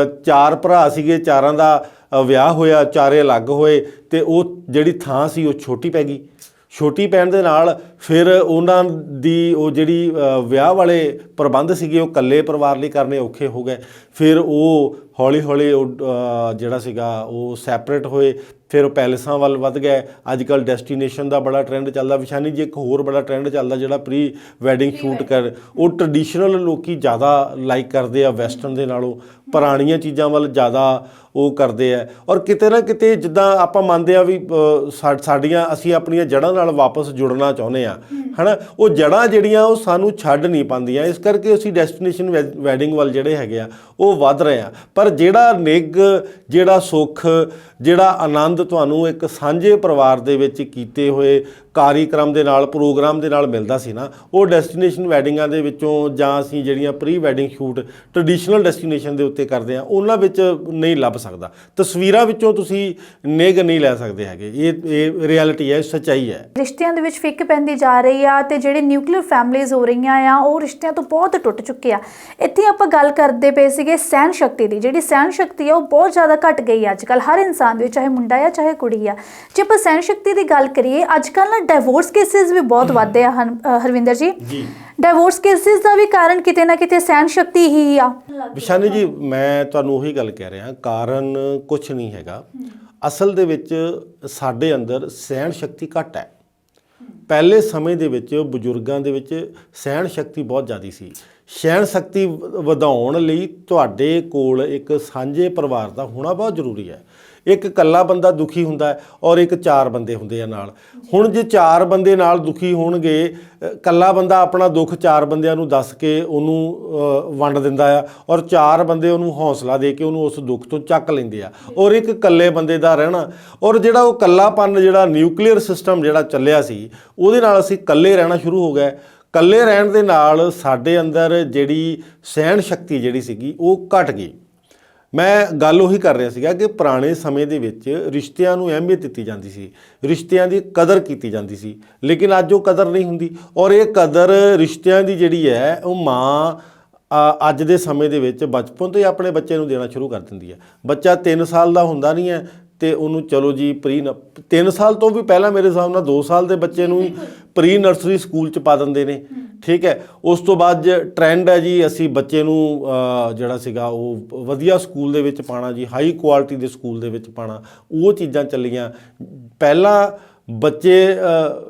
4 ਭਰਾ ਸੀਗੇ, 4ਾਂ ਦਾ ਵਿਆਹ ਹੋਇਆ, 4 ਅਲੱਗ ਹੋਏ ਤੇ ਉਹ ਜਿਹੜੀ ਥਾਂ ਸੀ ਉਹ ਛੋਟੀ ਪੈ ਗਈ। ਛੋਟੀ ਪੈਣ ਦੇ ਨਾਲ ਫਿਰ ਉਹਨਾਂ ਦੀ ਉਹ ਜਿਹੜੀ ਵਿਆਹ ਵਾਲੇ ਪ੍ਰਬੰਧ ਸੀਗੇ ਉਹ ਇਕੱਲੇ ਪਰਿਵਾਰ ਲਈ ਕਰਨੇ ਔਖੇ ਹੋ ਗਏ। ਫਿਰ ਉਹ ਹੌਲੀ ਉਹ ਜਿਹੜਾ ਸੀਗਾ ਉਹ ਸੈਪਰੇਟ ਹੋਏ, ਫਿਰ ਉਹ ਪੈਲਸਾਂ ਵੱਲ ਵੱਧ ਗਏ। ਅੱਜ ਕੱਲ੍ਹ ਡੈਸਟੀਨੇਸ਼ਨ ਦਾ ਬੜਾ ਟਰੈਂਡ ਚੱਲਦਾ। ਵਿਸ਼ਾਨੀ ਜੀ, ਇੱਕ ਹੋਰ ਬੜਾ ਟਰੈਂਡ ਚੱਲਦਾ ਜਿਹੜਾ ਪ੍ਰੀ ਵੈਡਿੰਗ ਸ਼ੂਟ ਕਰ, ਉਹ ਟਰਡੀਸ਼ਨਲ ਲੋਕੀ ਜ਼ਿਆਦਾ ਲਾਈਕ ਕਰਦੇ ਆ ਵੈਸਟਰਨ ਦੇ ਨਾਲੋਂ, ਪੁਰਾਣੀਆਂ ਚੀਜ਼ਾਂ ਵੱਲ ਜ਼ਿਆਦਾ ਉਹ ਕਰਦੇ ਆ। ਔਰ ਕਿਤੇ ਨਾ ਕਿਤੇ ਜਿੱਦਾਂ ਆਪਾਂ ਮੰਨਦੇ ਆ ਵੀ ਸਾਡੀਆਂ ਅਸੀਂ ਆਪਣੀਆਂ ਜੜ੍ਹਾਂ ਨਾਲ ਵਾਪਸ ਜੁੜਨਾ ਚਾਹੁੰਦੇ ਆ ਹੈ ਨਾ, ਉਹ ਜੜ੍ਹਾਂ ਜਿਹੜੀਆਂ ਉਹ ਸਾਨੂੰ ਛੱਡ ਨਹੀਂ ਪਾਉਂਦੀਆਂ। ਇਸ ਕਰਕੇ ਅਸੀਂ ਡੈਸਟੀਨੇਸ਼ਨ ਵੈਡਿੰਗ ਵੱਲ ਜਿਹੜੇ ਹੈਗੇ ਆ ਉਹ ਵੱਧ ਰਹੇ ਆ। ਪਰ ਜਿਹੜਾ ਨਿੱਘ, ਜਿਹੜਾ ਸੁੱਖ, ਜਿਹੜਾ ਆਨੰਦ ਤੁਹਾਨੂੰ ਇੱਕ ਸਾਂਝੇ ਪਰਿਵਾਰ ਦੇ ਵਿੱਚ ਕੀਤੇ ਹੋਏ ਕਾਰਿਕ੍ਰਮ ਦੇ ਨਾਲ, ਪ੍ਰੋਗਰਾਮ ਦੇ ਨਾਲ ਮਿਲਦਾ ਸੀ ਨਾ, ਉਹ ਡੈਸਟੀਨੇਸ਼ਨ ਵੈਡਿੰਗਾਂ ਦੇ ਵਿੱਚੋਂ ਜਾਂ ਅਸੀਂ ਜਿਹੜੀਆਂ pre wedding shoot traditional destination ਦੇ ਉੱਤੇ ਕਰਦੇ ਆ ਉਹਨਾਂ ਵਿੱਚ ਨਹੀਂ ਲੱਭ ਸਕਦਾ। ਤਸਵੀਰਾਂ ਵਿੱਚੋਂ ਤੁਸੀਂ ਨਿੱਘ ਨਹੀਂ ਲੈ ਸਕਦੇ ਹੈਗੇ। ਇਹ ਰਿਐਲਿਟੀ ਹੈ, ਸੱਚਾਈ ਹੈ। ਰਿਸ਼ਤਿਆਂ ਦੇ ਵਿੱਚ ਫਿੱਕ ਪੈਂਦੀ ਜਾ ਰਹੀ ਆ ਤੇ ਜਿਹੜੇ ਨਿਊਕਲੀਅਰ ਫੈਮਲੀਜ਼ ਹੋ ਰਹੀਆਂ ਆ ਉਹ ਰਿਸ਼ਤਿਆਂ ਤੋਂ ਬਹੁਤ ਟੁੱਟ ਚੁੱਕੇ ਆ। ਇੱਥੇ ਆਪਾਂ ਗੱਲ ਕਰਦੇ ਪਏ ਸੀਗੇ ਸਹਿਣ ਸ਼ਕਤੀ ਦੀ। ਜਿਹੜੀ ਸਹਿਣ ਸ਼ਕਤੀ ਆ ਉਹ ਬਹੁਤ ਜ਼ਿਆਦਾ ਘਟ ਗਈ ਆ ਅੱਜ ਕੱਲ੍ਹ ਹਰ ਇਨਸਾਨ ਦੇ ਵਿੱਚ, ਚਾਹੇ ਮੁੰਡਾ ਆ ਚਾਹੇ ਕੁੜੀ ਆ। ਜੇ ਆਪਾਂ ਸਹਿਣ ਸ਼ਕਤੀ ਦੀ ਗੱਲ ਕਰੀਏ, ਅੱਜ ਕੱਲ੍ਹ ਨਾ ਡਾਈਵੋਰਸ ਕੇਸਿਸ ਵੀ ਬਹੁਤ ਵੱਧਦੇ ਆ ਹਰਵਿੰਦਰ ਜੀ। ਡਾਈਵੋਰਸ ਕੇਸਿਸ ਦਾ ਵੀ ਕਾਰਨ ਕਿਤੇ ਨਾ ਕਿਤੇ ਸਹਿਣ ਸ਼ਕਤੀ ਹੀ ਆ। ਵਿਸ਼ਾਨੀ ਜੀ, ਮੈਂ ਤੁਹਾਨੂੰ ਉਹੀ ਗੱਲ ਕਹਿ ਰਿਹਾ, ਕਾਰਨ ਕੁਛ ਨਹੀਂ ਹੈਗਾ। ਅਸਲ ਦੇ ਵਿੱਚ ਸਾਡੇ ਅੰਦਰ ਸਹਿਣ ਸ਼ਕਤੀ ਘੱਟ ਹੈ। ਪਹਿਲੇ ਸਮੇਂ ਦੇ ਵਿੱਚ ਬਜ਼ੁਰਗਾਂ ਦੇ ਵਿੱਚ ਸਹਿਣ ਸ਼ਕਤੀ ਬਹੁਤ ਜ਼ਿਆਦਾ ਸੀ। ਸਹਿਣ ਸ਼ਕਤੀ ਵਧਾਉਣ ਲਈ ਤੁਹਾਡੇ ਕੋਲ ਇੱਕ ਸਾਂਝੇ ਪਰਿਵਾਰ ਦਾ ਹੋਣਾ ਬਹੁਤ ਜ਼ਰੂਰੀ ਹੈ। ਇੱਕ ਇਕੱਲਾ ਬੰਦਾ ਦੁਖੀ ਹੁੰਦਾ ਹੈ ਔਰ ਇੱਕ 4 ਬੰਦੇ ਹੁੰਦੇ ਆ ਨਾਲ। ਹੁਣ ਜੇ 4 ਬੰਦੇ ਨਾਲ ਦੁਖੀ ਹੋਣਗੇ, ਇਕੱਲਾ ਬੰਦਾ ਆਪਣਾ ਦੁੱਖ 4 ਬੰਦਿਆਂ ਨੂੰ ਦੱਸ ਕੇ ਉਹਨੂੰ ਵੰਡ ਦਿੰਦਾ ਆ ਔਰ 4 ਬੰਦੇ ਉਹਨੂੰ ਹੌਸਲਾ ਦੇ ਕੇ ਉਹਨੂੰ ਉਸ ਦੁੱਖ ਤੋਂ ਚੱਕ ਲੈਂਦੇ ਆ। ਔਰ ਇੱਕ ਇਕੱਲੇ ਬੰਦੇ ਦਾ ਰਹਿਣਾ ਔਰ ਜਿਹੜਾ ਉਹ ਇਕੱਲਾਪਨ, ਜਿਹੜਾ ਨਿਊਕਲੀਅਰ ਸਿਸਟਮ ਜਿਹੜਾ ਚੱਲਿਆ ਸੀ, ਉਹਦੇ ਨਾਲ ਅਸੀਂ ਇਕੱਲੇ ਰਹਿਣਾ ਸ਼ੁਰੂ ਹੋ ਗਏ। ਇਕੱਲੇ ਰਹਿਣ ਦੇ ਨਾਲ ਸਾਡੇ ਅੰਦਰ ਜਿਹੜੀ ਸਹਿਣ ਸ਼ਕਤੀ ਜਿਹੜੀ ਸੀਗੀ ਉਹ ਘਟ ਗਈ। ਮੈਂ ਗੱਲ ਉਹੀ ਕਰ ਰਿਹਾ ਸੀਗਾ ਕਿ ਪੁਰਾਣੇ ਸਮੇਂ ਦੇ ਵਿੱਚ ਰਿਸ਼ਤਿਆਂ ਨੂੰ ਅਹਿਮੀਅਤ ਦਿੱਤੀ ਜਾਂਦੀ ਸੀ, ਰਿਸ਼ਤਿਆਂ ਦੀ ਕਦਰ ਕੀਤੀ ਜਾਂਦੀ ਸੀ। ਲੇਕਿਨ ਅੱਜ ਉਹ ਕਦਰ ਨਹੀਂ ਹੁੰਦੀ ਔਰ ਇਹ ਕਦਰ ਰਿਸ਼ਤਿਆਂ ਦੀ ਜਿਹੜੀ ਹੈ ਉਹ ਮਾਂ ਅੱਜ ਦੇ ਸਮੇਂ ਦੇ ਵਿੱਚ ਬਚਪਨ ਤੋਂ ਹੀ ਆਪਣੇ ਬੱਚੇ ਨੂੰ ਦੇਣਾ ਸ਼ੁਰੂ ਕਰ ਦਿੰਦੀ ਹੈ। ਬੱਚਾ 3 ਸਾਲ ਦਾ ਹੁੰਦਾ ਨਹੀਂ ਹੈ ਤੇ ਉਹਨੂੰ ਚਲੋ ਜੀ 3 ਸਾਲ ਤੋਂ ਵੀ ਪਹਿਲਾਂ ਮੇਰੇ ਹਿਸਾਬ ਨਾਲ 2 ਸਾਲ ਦੇ ਬੱਚੇ ਨੂੰ ਹੀ ਪ੍ਰੀ ਨਰਸਰੀ ਸਕੂਲ 'ਚ ਪਾ ਦਿੰਦੇ ਨੇ। ਠੀਕ ਹੈ, ਉਸ ਤੋਂ ਬਾਅਦ ਟ੍ਰੈਂਡ ਹੈ ਜੀ ਅਸੀਂ ਬੱਚੇ ਨੂੰ ਜਿਹੜਾ ਸੀਗਾ ਉਹ ਵਧੀਆ ਸਕੂਲ ਦੇ ਵਿੱਚ ਪਾਉਣਾ ਜੀ, ਹਾਈ ਕੁਆਲਿਟੀ ਦੇ ਸਕੂਲ ਦੇ ਵਿੱਚ ਪਾਉਣਾ। ਉਹ ਚੀਜ਼ਾਂ ਚੱਲੀਆਂ। ਪਹਿਲਾਂ ਬੱਚੇ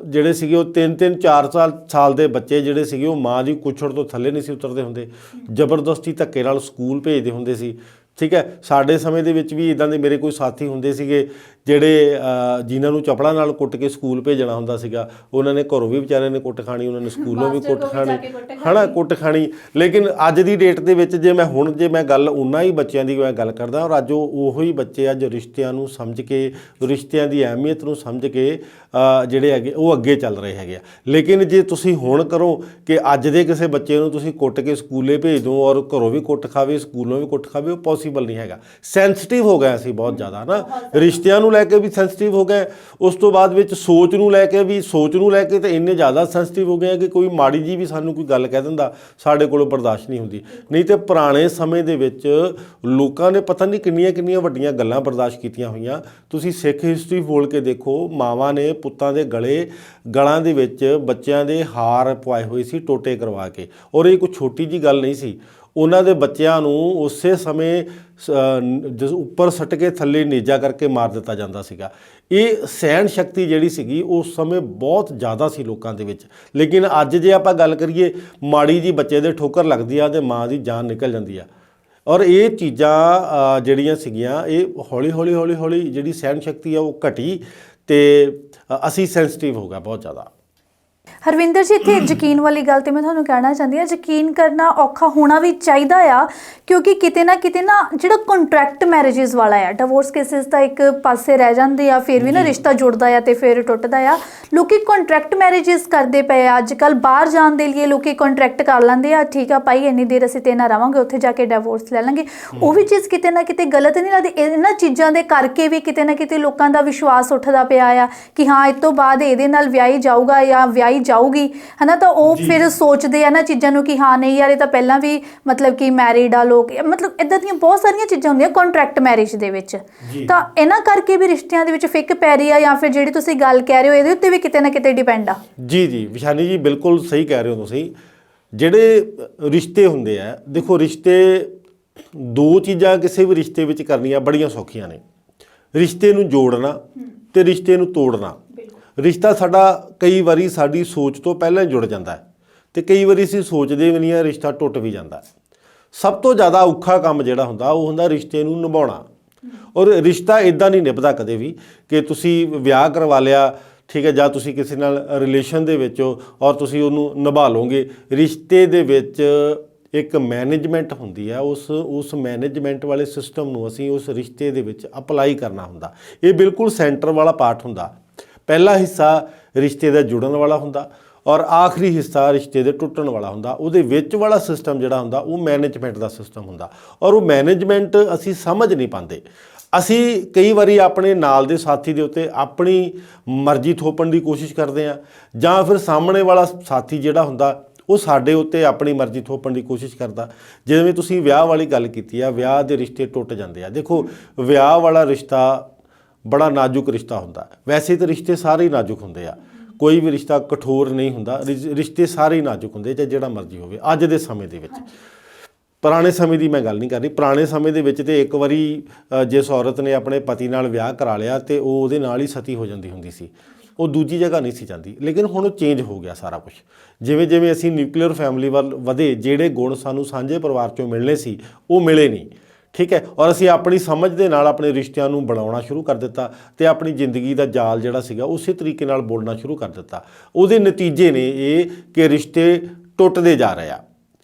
ਜਿਹੜੇ ਸੀਗੇ ਉਹ 3-3 4 ਸਾਲ ਦੇ ਬੱਚੇ ਜਿਹੜੇ ਸੀਗੇ ਉਹ ਮਾਂ ਦੀ ਕੁੱਛੜ ਤੋਂ ਥੱਲੇ ਨਹੀਂ ਸੀ ਉਤਰਦੇ ਹੁੰਦੇ, ਜ਼ਬਰਦਸਤੀ ਧੱਕੇ ਨਾਲ ਸਕੂਲ ਭੇਜਦੇ ਹੁੰਦੇ ਸੀ। ਠੀਕ ਹੈ, ਸਾਡੇ ਸਮੇਂ ਦੇ ਵਿੱਚ ਵੀ ਇੱਦਾਂ ਦੇ ਮੇਰੇ ਕੋਈ ਸਾਥੀ ਹੁੰਦੇ ਸੀਗੇ ਜਿਹੜੇ ਜਿਨ੍ਹਾਂ ਨੂੰ ਚਪਲਾਂ ਨਾਲ ਕੁੱਟ ਕੇ ਸਕੂਲ ਭੇਜਣਾ ਹੁੰਦਾ ਸੀਗਾ। ਉਹਨਾਂ ਨੇ ਘਰੋਂ ਵੀ ਵਿਚਾਰਿਆਂ ਨੇ ਕੁੱਟ ਖਾਣੀ, ਉਹਨਾਂ ਨੇ ਸਕੂਲੋਂ ਵੀ ਕੁੱਟ ਖਾਣੀ, ਹੈ ਨਾ, ਕੁੱਟ ਖਾਣੀ। ਲੇਕਿਨ ਅੱਜ ਦੀ ਡੇਟ ਦੇ ਵਿੱਚ ਜੇ ਮੈਂ ਗੱਲ ਉਹਨਾਂ ਹੀ ਬੱਚਿਆਂ ਦੀ ਮੈਂ ਗੱਲ ਕਰਦਾ ਔਰ ਅੱਜ ਉਹੋ ਹੀ ਬੱਚੇ ਅੱਜ ਰਿਸ਼ਤਿਆਂ ਨੂੰ ਸਮਝ ਕੇ, ਰਿਸ਼ਤਿਆਂ ਦੀ ਅਹਿਮੀਅਤ ਨੂੰ ਸਮਝ ਕੇ ਜਿਹੜੇ ਹੈਗੇ ਉਹ ਅੱਗੇ ਚੱਲ ਰਹੇ ਹੈਗੇ ਆ। ਲੇਕਿਨ ਜੇ ਤੁਸੀਂ ਹੁਣ ਕਰੋ ਕਿ ਅੱਜ ਦੇ ਕਿਸੇ ਬੱਚੇ ਨੂੰ ਤੁਸੀਂ ਕੁੱਟ ਕੇ ਸਕੂਲੇ ਭੇਜ ਦਿਓ ਔਰ ਘਰੋਂ ਵੀ ਕੁੱਟ ਖਾਵੇ, ਸਕੂਲੋਂ ਵੀ ਕੁੱਟ ਖਾਵੇ, ਉਹ ਪੋਸੀਬਲ ਨਹੀਂ ਹੈਗਾ। ਸੈਂਸਿਟਿਵ ਹੋ ਗਏ ਅਸੀਂ ਬਹੁਤ ਜ਼ਿਆਦਾ ਨਾ, ਰਿਸ਼ਤਿਆਂ ਨੂੰ ਲੈ ਕੇ ਵੀ ਸੈਂਸਿਟਿਵ ਹੋ ਗਏ। ਉਸ ਤੋਂ ਬਾਅਦ ਵਿੱਚ ਸੋਚ ਨੂੰ ਲੈ ਕੇ ਤਾਂ ਇੰਨੇ ਜ਼ਿਆਦਾ ਸੈਂਸਿਟਿਵ ਹੋ ਗਏ ਕਿ ਕੋਈ ਮਾੜੀ ਜੀ ਵੀ ਸਾਨੂੰ ਕੋਈ ਗੱਲ ਕਹਿ ਦਿੰਦਾ ਸਾਡੇ ਕੋਲੋਂ ਬਰਦਾਸ਼ਤ ਨਹੀਂ ਹੁੰਦੀ। ਨਹੀਂ ਤੇ ਪੁਰਾਣੇ ਸਮੇਂ ਦੇ ਵਿੱਚ ਲੋਕਾਂ ਨੇ ਪਤਾ ਨਹੀਂ ਕਿੰਨੀਆਂ ਵੱਡੀਆਂ ਗੱਲਾਂ ਬਰਦਾਸ਼ਤ ਕੀਤੀਆਂ ਹੋਈਆਂ। ਤੁਸੀਂ ਸਿੱਖ ਹਿਸਟਰੀ ਫੋਲ ਕੇ ਦੇਖੋ, ਮਾਵਾਂ ਨੇ ਪੁੱਤਾਂ ਦੇ ਗਲਾਂ ਦੇ ਵਿੱਚ ਬੱਚਿਆਂ ਦੇ ਹਾਰ ਪਵਾਏ ਹੋਏ ਸੀ ਟੋਟੇ ਕਰਵਾ ਕੇ, ਔਰ ਇਹ ਕੋਈ ਛੋਟੀ ਜੀ ਗੱਲ ਨਹੀਂ ਸੀ। ਉਹਨਾਂ ਦੇ ਬੱਚਿਆਂ ਨੂੰ ਉਸੇ ਸਮੇਂ ਉੱਪਰ ਸੱਟ ਕੇ ਥੱਲੇ ਨੇਜਾ ਕਰਕੇ ਮਾਰ ਦਿੱਤਾ ਜਾਂਦਾ ਸੀਗਾ। ਇਹ ਸਹਿਣ ਸ਼ਕਤੀ ਜਿਹੜੀ ਸੀਗੀ ਉਸ ਸਮੇਂ ਬਹੁਤ ਜ਼ਿਆਦਾ ਸੀ ਲੋਕਾਂ ਦੇ ਵਿੱਚ। ਲੇਕਿਨ ਅੱਜ ਜੇ ਆਪਾਂ ਗੱਲ ਕਰੀਏ, ਮਾੜੀ ਜੀ ਬੱਚੇ ਦੇ ਠੋਕਰ ਲੱਗਦੀ ਆ ਤੇ ਮਾਂ ਦੀ ਜਾਨ ਨਿਕਲ ਜਾਂਦੀ ਆ। ਔਰ ਇਹ ਚੀਜ਼ਾਂ ਜਿਹੜੀਆਂ ਸੀਗੀਆਂ ਇਹ ਹੌਲੀ ਜਿਹੜੀ ਸਹਿਣ ਸ਼ਕਤੀ ਆ ਉਹ ਘਟੀ ਤੇ ਅਸੀਂ ਸੈਂਸਿਟਿਵ ਹੋ ਗਏ ਬਹੁਤ ਜ਼ਿਆਦਾ। ਹਰਵਿੰਦਰ ਜੀ, ਇੱਥੇ ਯਕੀਨ ਵਾਲੀ ਗੱਲ ਤੇ ਮੈਂ ਤੁਹਾਨੂੰ ਕਹਿਣਾ ਚਾਹੁੰਦੀ ਹਾਂ, ਯਕੀਨ ਕਰਨਾ ਔਖਾ ਹੋਣਾ ਵੀ ਚਾਹੀਦਾ ਆ, ਕਿਉਂਕਿ ਕਿਤੇ ਨਾ ਜਿਹੜਾ ਕੰਟਰੈਕਟ ਮੈਰਿਜਸ ਵਾਲਾ ਆ, ਡਿਵੋਰਸ ਕੇਸਿਸ ਤਾਂ ਇੱਕ ਪਾਸੇ ਰਹਿ ਜਾਂਦੇ ਆ, ਫਿਰ ਵੀ ਨਾ ਰਿਸ਼ਤਾ ਜੁੜਦਾ ਆ ਤੇ ਫਿਰ ਟੁੱਟਦਾ ਆ। ਲੋਕੀ ਕੰਟਰੈਕਟ ਮੈਰਿਜਸ ਕਰਦੇ ਪਏ ਆ ਅੱਜ ਕੱਲ੍ਹ। ਬਾਹਰ ਜਾਣ ਦੇ ਲਈ ਲੋਕੀ ਕੰਟਰੈਕਟ ਕਰ ਲੈਂਦੇ ਆ, ਠੀਕ ਆ ਭਾਈ ਇੰਨੀ ਦੇਰ ਅਸੀਂ ਤੇ ਨਾਲ ਰਵਾਂਗੇ, ਉੱਥੇ ਜਾ ਕੇ ਡਿਵੋਰਸ ਲੈ ਲਾਂਗੇ। ਉਹ ਵੀ ਚੀਜ਼ ਕਿਤੇ ਨਾ ਕਿਤੇ ਗਲਤ ਨਹੀਂ ਲੱਗਦੀ। ਇਹਨਾਂ ਚੀਜ਼ਾਂ ਦੇ ਕਰਕੇ ਵੀ ਕਿਤੇ ਨਾ ਕਿਤੇ ਲੋਕਾਂ ਦਾ ਵਿਸ਼ਵਾਸ ਉੱਠਦਾ ਪਿਆ ਆ ਕਿ ਹਾਂ ਇਸ ਤੋਂ ਬਾਅਦ ਇਹਦੇ ਨਾਲ ਵਿਆਹੀ ਜਾਊਗਾ ਜਾਂ ਵਿਆਹੀ ਜਾਊਗੀ, ਹੈ ਨਾ। ਤਾਂ ਉਹ ਫਿਰ ਸੋਚਦੇ ਆ ਨਾ ਚੀਜ਼ਾਂ ਨੂੰ ਕਿ ਹਾਂ ਨਹੀਂ ਯਾਰ ਇਹ ਤਾਂ ਪਹਿਲਾਂ ਵੀ ਮਤਲਬ ਕਿ ਮੈਰਿਡ ਆ ਲੋਕ, ਮਤਲਬ ਇੱਦਾਂ ਦੀਆਂ ਬਹੁਤ ਸਾਰੀਆਂ ਚੀਜ਼ਾਂ ਹੁੰਦੀਆਂ ਕੰਟਰੈਕਟ ਮੈਰਿਜ ਦੇ ਵਿੱਚ। ਤਾਂ ਇਹਨਾਂ ਕਰਕੇ ਵੀ ਰਿਸ਼ਤਿਆਂ ਦੇ ਵਿੱਚ ਫਿੱਕ ਪੈ ਰਹੀ ਆ, ਜਾਂ ਫਿਰ ਜਿਹੜੀ ਤੁਸੀਂ ਗੱਲ ਕਹਿ ਰਹੇ ਹੋ ਇਹਦੇ ਉੱਤੇ ਵੀ ਕਿਤੇ ਨਾ ਕਿਤੇ ਡਿਪੈਂਡ ਆ। ਜੀ ਵਿਸ਼ਾਨੀ ਜੀ, ਬਿਲਕੁਲ ਸਹੀ ਕਹਿ ਰਹੇ ਹੋ ਤੁਸੀਂ। ਜਿਹੜੇ ਰਿਸ਼ਤੇ ਹੁੰਦੇ ਆ, ਦੇਖੋ ਰਿਸ਼ਤੇ, 2 ਚੀਜ਼ਾਂ ਕਿਸੇ ਵੀ ਰਿਸ਼ਤੇ ਵਿੱਚ ਕਰਨੀਆਂ ਬੜੀਆਂ ਸੌਖੀਆਂ ਨੇ। ਰਿਸ਼ਤੇ ਨੂੰ ਜੋੜਨਾ ਤੇ ਰਿਸ਼ਤੇ ਨੂੰ ਤੋੜਨਾ। ਰਿਸ਼ਤਾ ਸਾਡਾ ਕਈ ਵਾਰੀ ਸਾਡੀ ਸੋਚ ਤੋਂ ਪਹਿਲਾਂ ਹੀ ਜੁੜ ਜਾਂਦਾ ਹੈ ਤੇ ਕਈ ਵਾਰੀ ਅਸੀਂ ਸੋਚਦੇ ਵੀ ਨਹੀਂ ਆ, ਰਿਸ਼ਤਾ ਟੁੱਟ ਵੀ ਜਾਂਦਾ। ਸਭ ਤੋਂ ਜ਼ਿਆਦਾ ਔਖਾ ਕੰਮ ਜਿਹੜਾ ਹੁੰਦਾ ਉਹ ਹੁੰਦਾ ਰਿਸ਼ਤੇ ਨੂੰ ਨਿਭਾਉਣਾ। ਔਰ ਰਿਸ਼ਤਾ ਇਦਾਂ ਨਹੀਂ ਨਿਭਦਾ ਕਦੇ ਵੀ ਕਿ ਤੁਸੀਂ ਵਿਆਹ ਕਰਵਾ ਲਿਆ ਠੀਕ ਹੈ, ਜਾਂ ਤੁਸੀਂ ਕਿਸੇ ਨਾਲ ਰਿਲੇਸ਼ਨ ਦੇ ਵਿੱਚ ਹੋ ਔਰ ਤੁਸੀਂ ਉਹਨੂੰ ਨਿਭਾ ਲਓਗੇ। ਰਿਸ਼ਤੇ ਦੇ ਵਿੱਚ ਇੱਕ ਮੈਨੇਜਮੈਂਟ ਹੁੰਦੀ ਹੈ, ਉਸ ਮੈਨੇਜਮੈਂਟ ਵਾਲੇ ਸਿਸਟਮ ਨੂੰ ਅਸੀਂ ਉਸ ਰਿਸ਼ਤੇ ਦੇ ਵਿੱਚ ਅਪਲਾਈ ਕਰਨਾ ਹੁੰਦਾ। ਇਹ ਬਿਲਕੁਲ ਸੈਂਟਰ ਵਾਲਾ ਪਾਰਟ ਹੁੰਦਾ। ਪਹਿਲਾ ਹਿੱਸਾ ਰਿਸ਼ਤੇ ਦਾ ਜੁੜਨ ਵਾਲਾ ਹੁੰਦਾ ਔਰ ਆਖਰੀ ਹਿੱਸਾ ਰਿਸ਼ਤੇ ਦੇ ਟੁੱਟਣ ਵਾਲਾ ਹੁੰਦਾ। ਉਹਦੇ ਵਿੱਚ ਵਾਲਾ ਸਿਸਟਮ ਜਿਹੜਾ ਹੁੰਦਾ ਉਹ ਮੈਨੇਜਮੈਂਟ ਦਾ ਸਿਸਟਮ ਹੁੰਦਾ ਔਰ ਉਹ ਮੈਨੇਜਮੈਂਟ ਅਸੀਂ ਸਮਝ ਨਹੀਂ ਪਾਉਂਦੇ। ਅਸੀਂ ਕਈ ਵਾਰੀ ਆਪਣੇ ਨਾਲ ਦੇ ਸਾਥੀ ਦੇ ਉੱਤੇ ਆਪਣੀ ਮਰਜ਼ੀ ਥੋਪਣ ਦੀ ਕੋਸ਼ਿਸ਼ ਕਰਦੇ ਹਾਂ, ਜਾਂ ਫਿਰ ਸਾਹਮਣੇ ਵਾਲਾ ਸਾਥੀ ਜਿਹੜਾ ਹੁੰਦਾ ਉਹ ਸਾਡੇ ਉੱਤੇ ਆਪਣੀ ਮਰਜ਼ੀ ਥੋਪਣ ਦੀ ਕੋਸ਼ਿਸ਼ ਕਰਦਾ। ਜਿਵੇਂ ਤੁਸੀਂ ਵਿਆਹ ਵਾਲੀ ਗੱਲ ਕੀਤੀ ਆ, ਵਿਆਹ ਦੇ ਰਿਸ਼ਤੇ ਟੁੱਟ ਜਾਂਦੇ ਆ। ਦੇਖੋ, ਵਿਆਹ ਵਾਲਾ ਰਿਸ਼ਤਾ ਬੜਾ ਨਾਜ਼ੁਕ ਰਿਸ਼ਤਾ ਹੁੰਦਾ। ਵੈਸੇ ਤਾਂ ਰਿਸ਼ਤੇ ਸਾਰੇ ਹੀ ਨਾਜ਼ੁਕ ਹੁੰਦੇ ਆ, ਕੋਈ ਵੀ ਰਿਸ਼ਤਾ ਕਠੋਰ ਨਹੀਂ ਹੁੰਦਾ। ਰਿਸ਼ਤੇ ਸਾਰੇ ਹੀ ਨਾਜ਼ੁਕ ਹੁੰਦੇ, ਚਾਹੇ ਜਿਹੜਾ ਮਰਜ਼ੀ ਹੋਵੇ। ਅੱਜ ਦੇ ਸਮੇਂ ਦੇ ਵਿੱਚ, ਪੁਰਾਣੇ ਸਮੇਂ ਦੀ ਮੈਂ ਗੱਲ ਨਹੀਂ ਕਰ ਰਹੀ, ਪੁਰਾਣੇ ਸਮੇਂ ਦੇ ਵਿੱਚ ਤੇ ਇੱਕ ਵਾਰੀ ਜਿਸ ਔਰਤ ਨੇ ਆਪਣੇ ਪਤੀ ਨਾਲ ਵਿਆਹ ਕਰਾ ਲਿਆ ਤੇ ਉਹ ਉਹਦੇ ਨਾਲ ਹੀ ਸਤੀ ਹੋ ਜਾਂਦੀ ਹੁੰਦੀ ਸੀ, ਉਹ ਦੂਜੀ ਜਗ੍ਹਾ ਨਹੀਂ ਸੀ ਜਾਂਦੀ। ਲੇਕਿਨ ਹੁਣ ਉਹ ਚੇਂਜ ਹੋ ਗਿਆ ਸਾਰਾ ਕੁਝ। ਜਿਵੇਂ ਜਿਵੇਂ ਅਸੀਂ ਨਿਊਕਲੀਅਰ ਫੈਮਿਲੀ ਵੱਲ ਵਧੇ, ਜਿਹੜੇ ਗੁਣ ਸਾਨੂੰ ਸਾਂਝੇ ਪਰਿਵਾਰ 'ਚੋਂ ਮਿਲਣੇ ਸੀ ਉਹ ਮਿਲੇ ਨਹੀਂ, ਠੀਕ ਹੈ। ਔਰ ਅਸੀਂ ਆਪਣੀ ਸਮਝ ਦੇ ਨਾਲ ਆਪਣੇ ਰਿਸ਼ਤਿਆਂ ਨੂੰ ਬਣਾਉਣਾ ਸ਼ੁਰੂ ਕਰ ਦਿੱਤਾ ਤੇ ਆਪਣੀ ਜ਼ਿੰਦਗੀ ਦਾ ਜਾਲ ਜਿਹੜਾ ਸੀਗਾ ਉਸੇ ਤਰੀਕੇ ਨਾਲ ਬੋਲਣਾ ਸ਼ੁਰੂ ਕਰ ਦਿੱਤਾ। ਉਹਦੇ ਨਤੀਜੇ ਨੇ ਇਹ ਕਿ ਰਿਸ਼ਤੇ ਟੁੱਟਦੇ ਜਾ ਰਹੇ ਆ,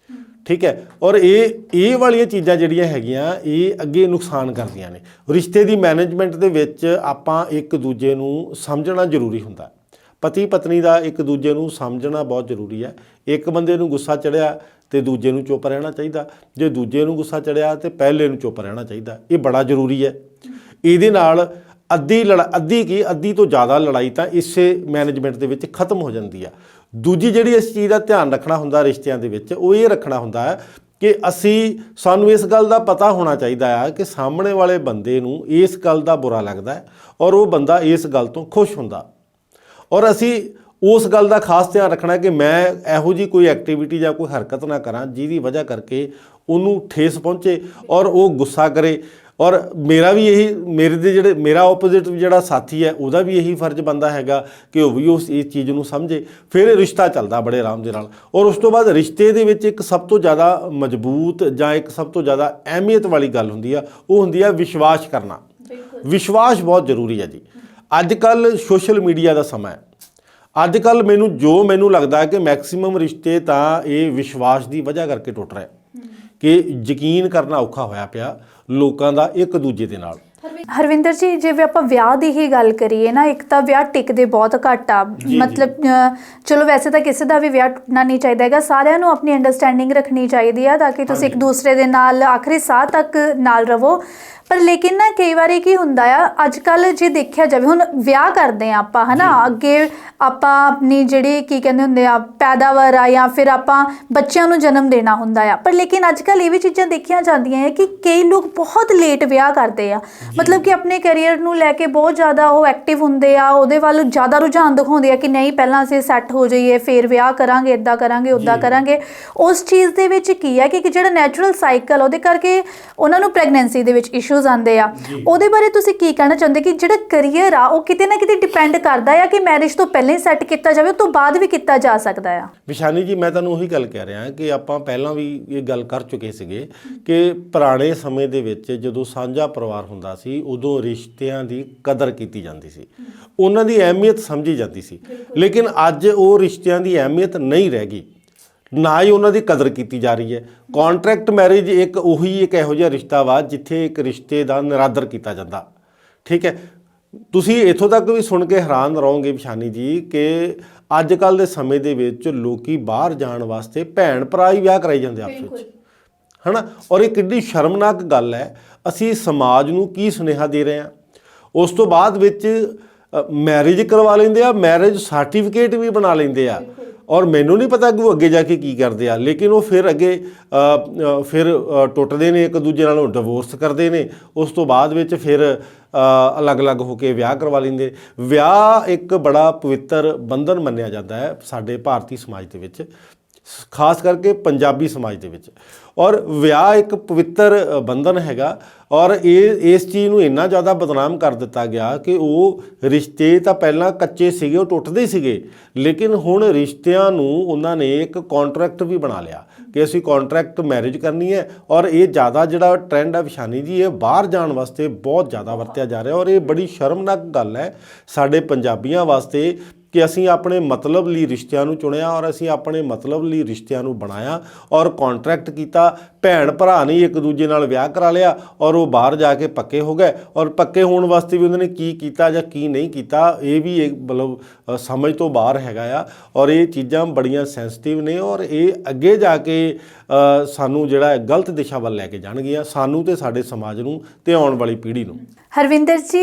ਠੀਕ ਹੈ। ਔਰ ਇਹ ਵਾਲੀਆਂ ਚੀਜ਼ਾਂ ਜਿਹੜੀਆਂ ਹੈਗੀਆਂ ਇਹ ਅੱਗੇ ਨੁਕਸਾਨ ਕਰਦੀਆਂ ਨੇ। ਰਿਸ਼ਤੇ ਦੀ ਮੈਨੇਜਮੈਂਟ ਦੇ ਵਿੱਚ ਆਪਾਂ ਇੱਕ ਦੂਜੇ ਨੂੰ ਸਮਝਣਾ ਜ਼ਰੂਰੀ ਹੁੰਦਾ। ਪਤੀ ਪਤਨੀ ਦਾ ਇੱਕ ਦੂਜੇ ਨੂੰ ਸਮਝਣਾ ਬਹੁਤ ਜ਼ਰੂਰੀ ਹੈ। ਇੱਕ ਬੰਦੇ ਨੂੰ ਗੁੱਸਾ ਚੜਿਆ ਤੇ ਦੂਜੇ ਨੂੰ ਚੁੱਪ ਰਹਿਣਾ ਚਾਹੀਦਾ, ਜੇ ਦੂਜੇ ਨੂੰ ਗੁੱਸਾ ਚੜਿਆ ਤੇ ਪਹਿਲੇ ਨੂੰ ਚੁੱਪ ਰਹਿਣਾ ਚਾਹੀਦਾ। ਇਹ ਬੜਾ ਜ਼ਰੂਰੀ ਹੈ। ਇਹਦੇ ਨਾਲ ਅੱਧੀ ਤੋਂ ਜ਼ਿਆਦਾ ਲੜਾਈ ਤਾਂ ਇਸੇ ਮੈਨੇਜਮੈਂਟ ਦੇ ਵਿੱਚ ਖਤਮ ਹੋ ਜਾਂਦੀ ਆ। ਦੂਜੀ ਜਿਹੜੀ ਇਸ ਚੀਜ਼ ਦਾ ਧਿਆਨ ਰੱਖਣਾ ਹੁੰਦਾ ਰਿਸ਼ਤਿਆਂ ਦੇ ਵਿੱਚ, ਉਹ ਇਹ ਰੱਖਣਾ ਹੁੰਦਾ ਹੈ ਕਿ ਸਾਨੂੰ ਇਸ ਗੱਲ ਦਾ ਪਤਾ ਹੋਣਾ ਚਾਹੀਦਾ ਆ ਕਿ ਸਾਹਮਣੇ ਵਾਲੇ ਬੰਦੇ ਨੂੰ ਇਸ ਗੱਲ ਦਾ ਬੁਰਾ ਲੱਗਦਾ ਹੈ ਔਰ ਉਹ ਬੰਦਾ ਇਸ ਗੱਲ ਤੋਂ ਖੁਸ਼ ਹੁੰਦਾ, ਔਰ ਅਸੀਂ ਉਸ ਗੱਲ ਦਾ ਖਾਸ ਧਿਆਨ ਰੱਖਣਾ ਕਿ ਮੈਂ ਇਹੋ ਜਿਹੀ ਕੋਈ ਐਕਟੀਵਿਟੀ ਜਾਂ ਕੋਈ ਹਰਕਤ ਨਾ ਕਰਾਂ ਜਿਹਦੀ ਵਜ੍ਹਾ ਕਰਕੇ ਉਹਨੂੰ ਠੇਸ ਪਹੁੰਚੇ ਔਰ ਉਹ ਗੁੱਸਾ ਕਰੇ। ਔਰ ਮੇਰਾ ਆਪੋਜ਼ਿਟ ਜਿਹੜਾ ਸਾਥੀ ਹੈ ਉਹਦਾ ਵੀ ਇਹੀ ਫਰਜ਼ ਬਣਦਾ ਹੈਗਾ ਕਿ ਉਹ ਵੀ ਇਸ ਚੀਜ਼ ਨੂੰ ਸਮਝੇ। ਫਿਰ ਇਹ ਰਿਸ਼ਤਾ ਚੱਲਦਾ ਬੜੇ ਆਰਾਮ ਦੇ ਨਾਲ। ਔਰ ਉਸ ਤੋਂ ਬਾਅਦ ਰਿਸ਼ਤੇ ਦੇ ਵਿੱਚ ਇੱਕ ਸਭ ਤੋਂ ਜ਼ਿਆਦਾ ਮਜ਼ਬੂਤ ਜਾਂ ਇੱਕ ਸਭ ਤੋਂ ਜ਼ਿਆਦਾ ਅਹਿਮੀਅਤ ਵਾਲੀ ਗੱਲ ਹੁੰਦੀ ਆ, ਉਹ ਹੁੰਦੀ ਆ ਵਿਸ਼ਵਾਸ ਕਰਨਾ। ਵਿਸ਼ਵਾਸ ਬਹੁਤ ਜ਼ਰੂਰੀ ਹੈ ਜੀ। ਅੱਜ ਕੱਲ੍ਹ ਸੋਸ਼ਲ ਮੀਡੀਆ ਦਾ ਸਮਾਂ ਹੈ। ਅੱਜ ਕੱਲ੍ਹ ਮੈਨੂੰ ਲੱਗਦਾ ਹੈ ਕਿ ਮੈਕਸਿਮਮ ਰਿਸ਼ਤੇ ਤਾਂ ਇਹ ਵਿਸ਼ਵਾਸ ਦੀ ਵਜ੍ਹਾ ਕਰਕੇ ਟੁੱਟ ਰਹੇ ਕਿ ਯਕੀਨ ਕਰਨਾ ਔਖਾ ਹੋਇਆ ਪਿਆ ਲੋਕਾਂ ਦਾ ਇੱਕ ਦੂਜੇ ਦੇ ਨਾਲ। ਹਰਵਿੰਦਰ ਜੀ, ਜਿਵੇਂ ਆਪਾਂ ਵਿਆਹ ਦੀ ਹੀ ਗੱਲ ਕਰੀਏ ਨਾ, ਇੱਕ ਤਾਂ ਵਿਆਹ ਟਿਕਦੇ ਬਹੁਤ ਘੱਟ ਆ। ਮਤਲਬ ਚਲੋ ਵੈਸੇ ਤਾਂ ਕਿਸੇ ਦਾ ਵੀ ਵਿਆਹ ਟੁੱਟਣਾ ਨਹੀਂ ਚਾਹੀਦਾ ਹੈਗਾ, ਸਾਰਿਆਂ ਨੂੰ ਆਪਣੀ ਅੰਡਰਸਟੈਂਡਿੰਗ ਰੱਖਣੀ ਚਾਹੀਦੀ ਆ ਤਾਂ ਕਿ ਤੁਸੀਂ ਇੱਕ ਦੂਸਰੇ ਦੇ ਨਾਲ ਆਖਰੀ ਸਾਹ ਤੱਕ ਨਾਲ ਰਹੋ। ਪਰ ਲੇਕਿਨ ਨਾ ਕਈ ਵਾਰੀ ਕੀ ਹੁੰਦਾ ਆ, ਅੱਜ ਕੱਲ੍ਹ ਜੇ ਦੇਖਿਆ ਜਾਵੇ, ਹੁਣ ਵਿਆਹ ਕਰਦੇ ਆ ਆਪਾਂ, ਹੈ ਨਾ, ਅੱਗੇ ਆਪਾਂ ਆਪਣੀ ਜਿਹੜੀ ਕੀ ਕਹਿੰਦੇ ਹੁੰਦੇ ਆ ਪੈਦਾਵਾਰ ਆ ਜਾਂ ਫਿਰ ਆਪਾਂ ਬੱਚਿਆਂ ਨੂੰ ਜਨਮ ਦੇਣਾ ਹੁੰਦਾ ਆ। ਪਰ ਲੇਕਿਨ ਅੱਜ ਕੱਲ੍ਹ ਇਹ ਵੀ ਚੀਜ਼ਾਂ ਦੇਖੀਆਂ ਜਾਂਦੀਆਂ ਹੈ ਕਿ ਕਈ ਲੋਕ ਬਹੁਤ ਲੇਟ ਵਿਆਹ ਕਰਦੇ ਆ। ਮਤਲਬ ਕਿ ਆਪਣੇ ਕੈਰੀਅਰ ਨੂੰ ਲੈ ਕੇ ਬਹੁਤ ਜ਼ਿਆਦਾ ਉਹ ਐਕਟਿਵ ਹੁੰਦੇ ਆ, ਉਹਦੇ ਵੱਲ ਜ਼ਿਆਦਾ ਰੁਝਾਨ ਦਿਖਾਉਂਦੇ ਆ ਕਿ ਨਹੀਂ ਪਹਿਲਾਂ ਅਸੀਂ ਸੈੱਟ ਹੋ ਜਾਈਏ ਫਿਰ ਵਿਆਹ ਕਰਾਂਗੇ, ਇੱਦਾਂ ਕਰਾਂਗੇ ਉੱਦਾਂ ਕਰਾਂਗੇ। ਉਸ ਚੀਜ਼ ਦੇ ਵਿੱਚ ਕੀ ਹੈ ਕਿ ਜਿਹੜਾ ਨੈਚੁਰਲ ਸਾਈਕਲ ਉਹਦੇ ਕਰਕੇ ਉਹਨਾਂ ਨੂੰ ਪ੍ਰੈਗਨੈਂਸੀ ਦੇ ਵਿੱਚ ਇਸ਼ੂ ਆਉਂਦੇ ਆ। ਉਹਦੇ ਬਾਰੇ ਤੁਸੀਂ ਕੀ ਕਹਿਣਾ ਚਾਹੁੰਦੇ ਕਿ ਜਿਹੜਾ ਕਰੀਅਰ ਆ ਉਹ ਕਿਤੇ ਨਾ ਕਿਤੇ ਡਿਪੈਂਡ ਕਰਦਾ ਆ ਕਿ ਮੈਰਿਜ ਤੋਂ ਪਹਿਲਾਂ ਹੀ ਸੈੱਟ ਕੀਤਾ ਜਾਵੇ, ਉਸ ਤੋਂ ਬਾਅਦ ਵੀ ਕੀਤਾ ਜਾ ਸਕਦਾ ਆ? ਵਿਸ਼ਾਨੀ ਜੀ, ਮੈਂ ਤੁਹਾਨੂੰ ਉਹੀ ਗੱਲ ਕਹਿ ਰਿਹਾ ਕਿ ਆਪਾਂ ਪਹਿਲਾਂ ਵੀ ਇਹ ਗੱਲ ਕਰ ਚੁੱਕੇ ਸੀਗੇ ਕਿ ਪੁਰਾਣੇ ਸਮੇਂ ਦੇ ਵਿੱਚ ਜਦੋਂ ਸਾਂਝਾ ਪਰਿਵਾਰ ਹੁੰਦਾ ਸੀ ਉਦੋਂ ਰਿਸ਼ਤਿਆਂ ਦੀ ਕਦਰ ਕੀਤੀ ਜਾਂਦੀ ਸੀ, ਉਹਨਾਂ ਦੀ ਅਹਿਮੀਅਤ ਸਮਝੀ ਜਾਂਦੀ ਸੀ। ਲੇਕਿਨ ਅੱਜ ਉਹ ਰਿਸ਼ਤਿਆਂ ਦੀ ਅਹਿਮੀਅਤ ਨਹੀਂ ਰਹਿ ਗਈ, ਨਾ ਹੀ ਉਹਨਾਂ ਦੀ ਕਦਰ ਕੀਤੀ ਜਾ ਰਹੀ ਹੈ। ਕੰਟਰੈਕਟ ਮੈਰਿਜ ਇੱਕ ਇਹੋ ਜਿਹਾ ਰਿਸ਼ਤਾ ਵਾ ਜਿੱਥੇ ਇੱਕ ਰਿਸ਼ਤੇ ਦਾ ਨਿਰਾਦਰ ਕੀਤਾ ਜਾਂਦਾ, ਠੀਕ ਹੈ। ਤੁਸੀਂ ਇੱਥੋਂ ਤੱਕ ਵੀ ਸੁਣ ਕੇ ਹੈਰਾਨ ਰਹੋਗੇ ਵਿਸ਼ਾਨੀ ਜੀ ਕਿ ਅੱਜ ਕੱਲ੍ਹ ਦੇ ਸਮੇਂ ਦੇ ਵਿੱਚ ਲੋਕੀ ਬਾਹਰ ਜਾਣ ਵਾਸਤੇ ਭੈਣ ਭਰਾ ਹੀ ਵਿਆਹ ਕਰਾਈ ਜਾਂਦੇ ਆਪਸ ਵਿੱਚ, ਹੈ ਨਾ। ਔਰ ਇਹ ਕਿੰਨੀ ਸ਼ਰਮਨਾਕ ਗੱਲ ਹੈ। ਅਸੀਂ ਸਮਾਜ ਨੂੰ ਕੀ ਸੁਨੇਹਾ ਦੇ ਰਹੇ ਹਾਂ? ਉਸ ਤੋਂ ਬਾਅਦ ਵਿੱਚ ਮੈਰਿਜ ਕਰਵਾ ਲੈਂਦੇ ਆ, ਮੈਰਿਜ ਸਰਟੀਫਿਕੇਟ ਵੀ ਬਣਾ ਲੈਂਦੇ ਆ, ਔਰ ਮੈਨੂੰ ਨਹੀਂ ਪਤਾ ਕਿ ਉਹ ਅੱਗੇ ਜਾ ਕੇ ਕੀ ਕਰਦੇ ਆ। ਲੇਕਿਨ ਉਹ ਫਿਰ ਅੱਗੇ ਟੁੱਟਦੇ ਨੇ, ਇੱਕ ਦੂਜੇ ਨਾਲੋਂ ਡਿਵੋਰਸ ਕਰਦੇ ਨੇ, ਉਸ ਤੋਂ ਬਾਅਦ ਵਿੱਚ ਫਿਰ ਅਲੱਗ-ਅਲੱਗ ਹੋ ਕੇ ਵਿਆਹ ਕਰਵਾ ਲੈਂਦੇ। ਵਿਆਹ ਇੱਕ ਬੜਾ ਪਵਿੱਤਰ ਬੰਧਨ ਮੰਨਿਆ ਜਾਂਦਾ ਹੈ ਸਾਡੇ ਭਾਰਤੀ ਸਮਾਜ ਦੇ ਵਿੱਚ। ਖਾਸ ਕਰਕੇ ਪੰਜਾਬੀ ਸਮਾਜ ਦੇ ਵਿੱਚ। ਔਰ ਵਿਆਹ ਇੱਕ ਪਵਿੱਤਰ ਬੰਧਨ ਹੈਗਾ ਔਰ ਇਸ ਚੀਜ਼ ਨੂੰ ਇੰਨਾ ਜ਼ਿਆਦਾ ਬਦਨਾਮ ਕਰ ਦਿੱਤਾ ਗਿਆ ਕਿ ਉਹ ਰਿਸ਼ਤੇ ਤਾਂ ਪਹਿਲਾਂ ਕੱਚੇ ਸੀਗੇ, ਉਹ ਟੁੱਟਦੇ ਸੀਗੇ, ਲੇਕਿਨ ਹੁਣ ਰਿਸ਼ਤਿਆਂ ਨੂੰ ਉਹਨਾਂ ਨੇ ਇੱਕ ਕੌਂਟਰੈਕਟ ਵੀ ਬਣਾ ਲਿਆ ਕਿ ਅਸੀਂ ਕੌਂਟਰੈਕਟ ਮੈਰਿਜ ਕਰਨੀ ਹੈ। ਔਰ ਇਹ ਜ਼ਿਆਦਾ ਜਿਹੜਾ ਟ੍ਰੈਂਡ ਹੈ ਵਿਸ਼ਾਨੀ ਜੀ, ਇਹ ਬਾਹਰ ਜਾਣ ਵਾਸਤੇ ਬਹੁਤ ਜ਼ਿਆਦਾ ਵਰਤਿਆ ਜਾ ਰਿਹਾ ਔਰ ਇਹ ਬੜੀ ਸ਼ਰਮਨਾਕ ਗੱਲ ਹੈ ਸਾਡੇ ਪੰਜਾਬੀਆਂ ਵਾਸਤੇ ਕਿ ਅਸੀਂ ਆਪਣੇ ਮਤਲਬ ਲਈ ਰਿਸ਼ਤਿਆਂ ਨੂੰ ਚੁਣਿਆ ਔਰ ਅਸੀਂ ਆਪਣੇ ਮਤਲਬ ਲਈ ਰਿਸ਼ਤਿਆਂ ਨੂੰ ਬਣਾਇਆ ਔਰ ਕੌਂਟਰੈਕਟ ਕੀਤਾ। ਭੈਣ ਭਰਾ ਨੇ ਇੱਕ ਦੂਜੇ ਨਾਲ ਵਿਆਹ ਕਰਾ ਲਿਆ ਔਰ ਉਹ ਬਾਹਰ ਜਾ ਕੇ ਪੱਕੇ ਹੋ ਗਏ ਔਰ ਪੱਕੇ ਹੋਣ ਵਾਸਤੇ ਵੀ ਉਹਨਾਂ ਨੇ ਕੀ ਕੀਤਾ ਜਾਂ ਕੀ ਨਹੀਂ ਕੀਤਾ ਇਹ ਵੀ ਇੱਕ ਮਤਲਬ ਸਮਝ ਤੋਂ ਬਾਹਰ ਹੈਗਾ ਆ। ਔਰ ਇਹ ਚੀਜ਼ਾਂ ਬੜੀਆਂ ਸੈਂਸਿਟਿਵ ਨੇ ਔਰ ਇਹ ਅੱਗੇ ਜਾ ਕੇ ਸਾਨੂੰ ਜਿਹੜਾ ਗਲਤ ਦਿਸ਼ਾ ਵੱਲ ਲੈ ਕੇ ਜਾਣਗੀਆਂ, ਸਾਨੂੰ ਤੇ ਸਾਡੇ ਸਮਾਜ ਨੂੰ ਤੇ ਆਉਣ ਵਾਲੀ ਪੀੜ੍ਹੀ ਨੂੰ। ਹਰਵਿੰਦਰ ਜੀ,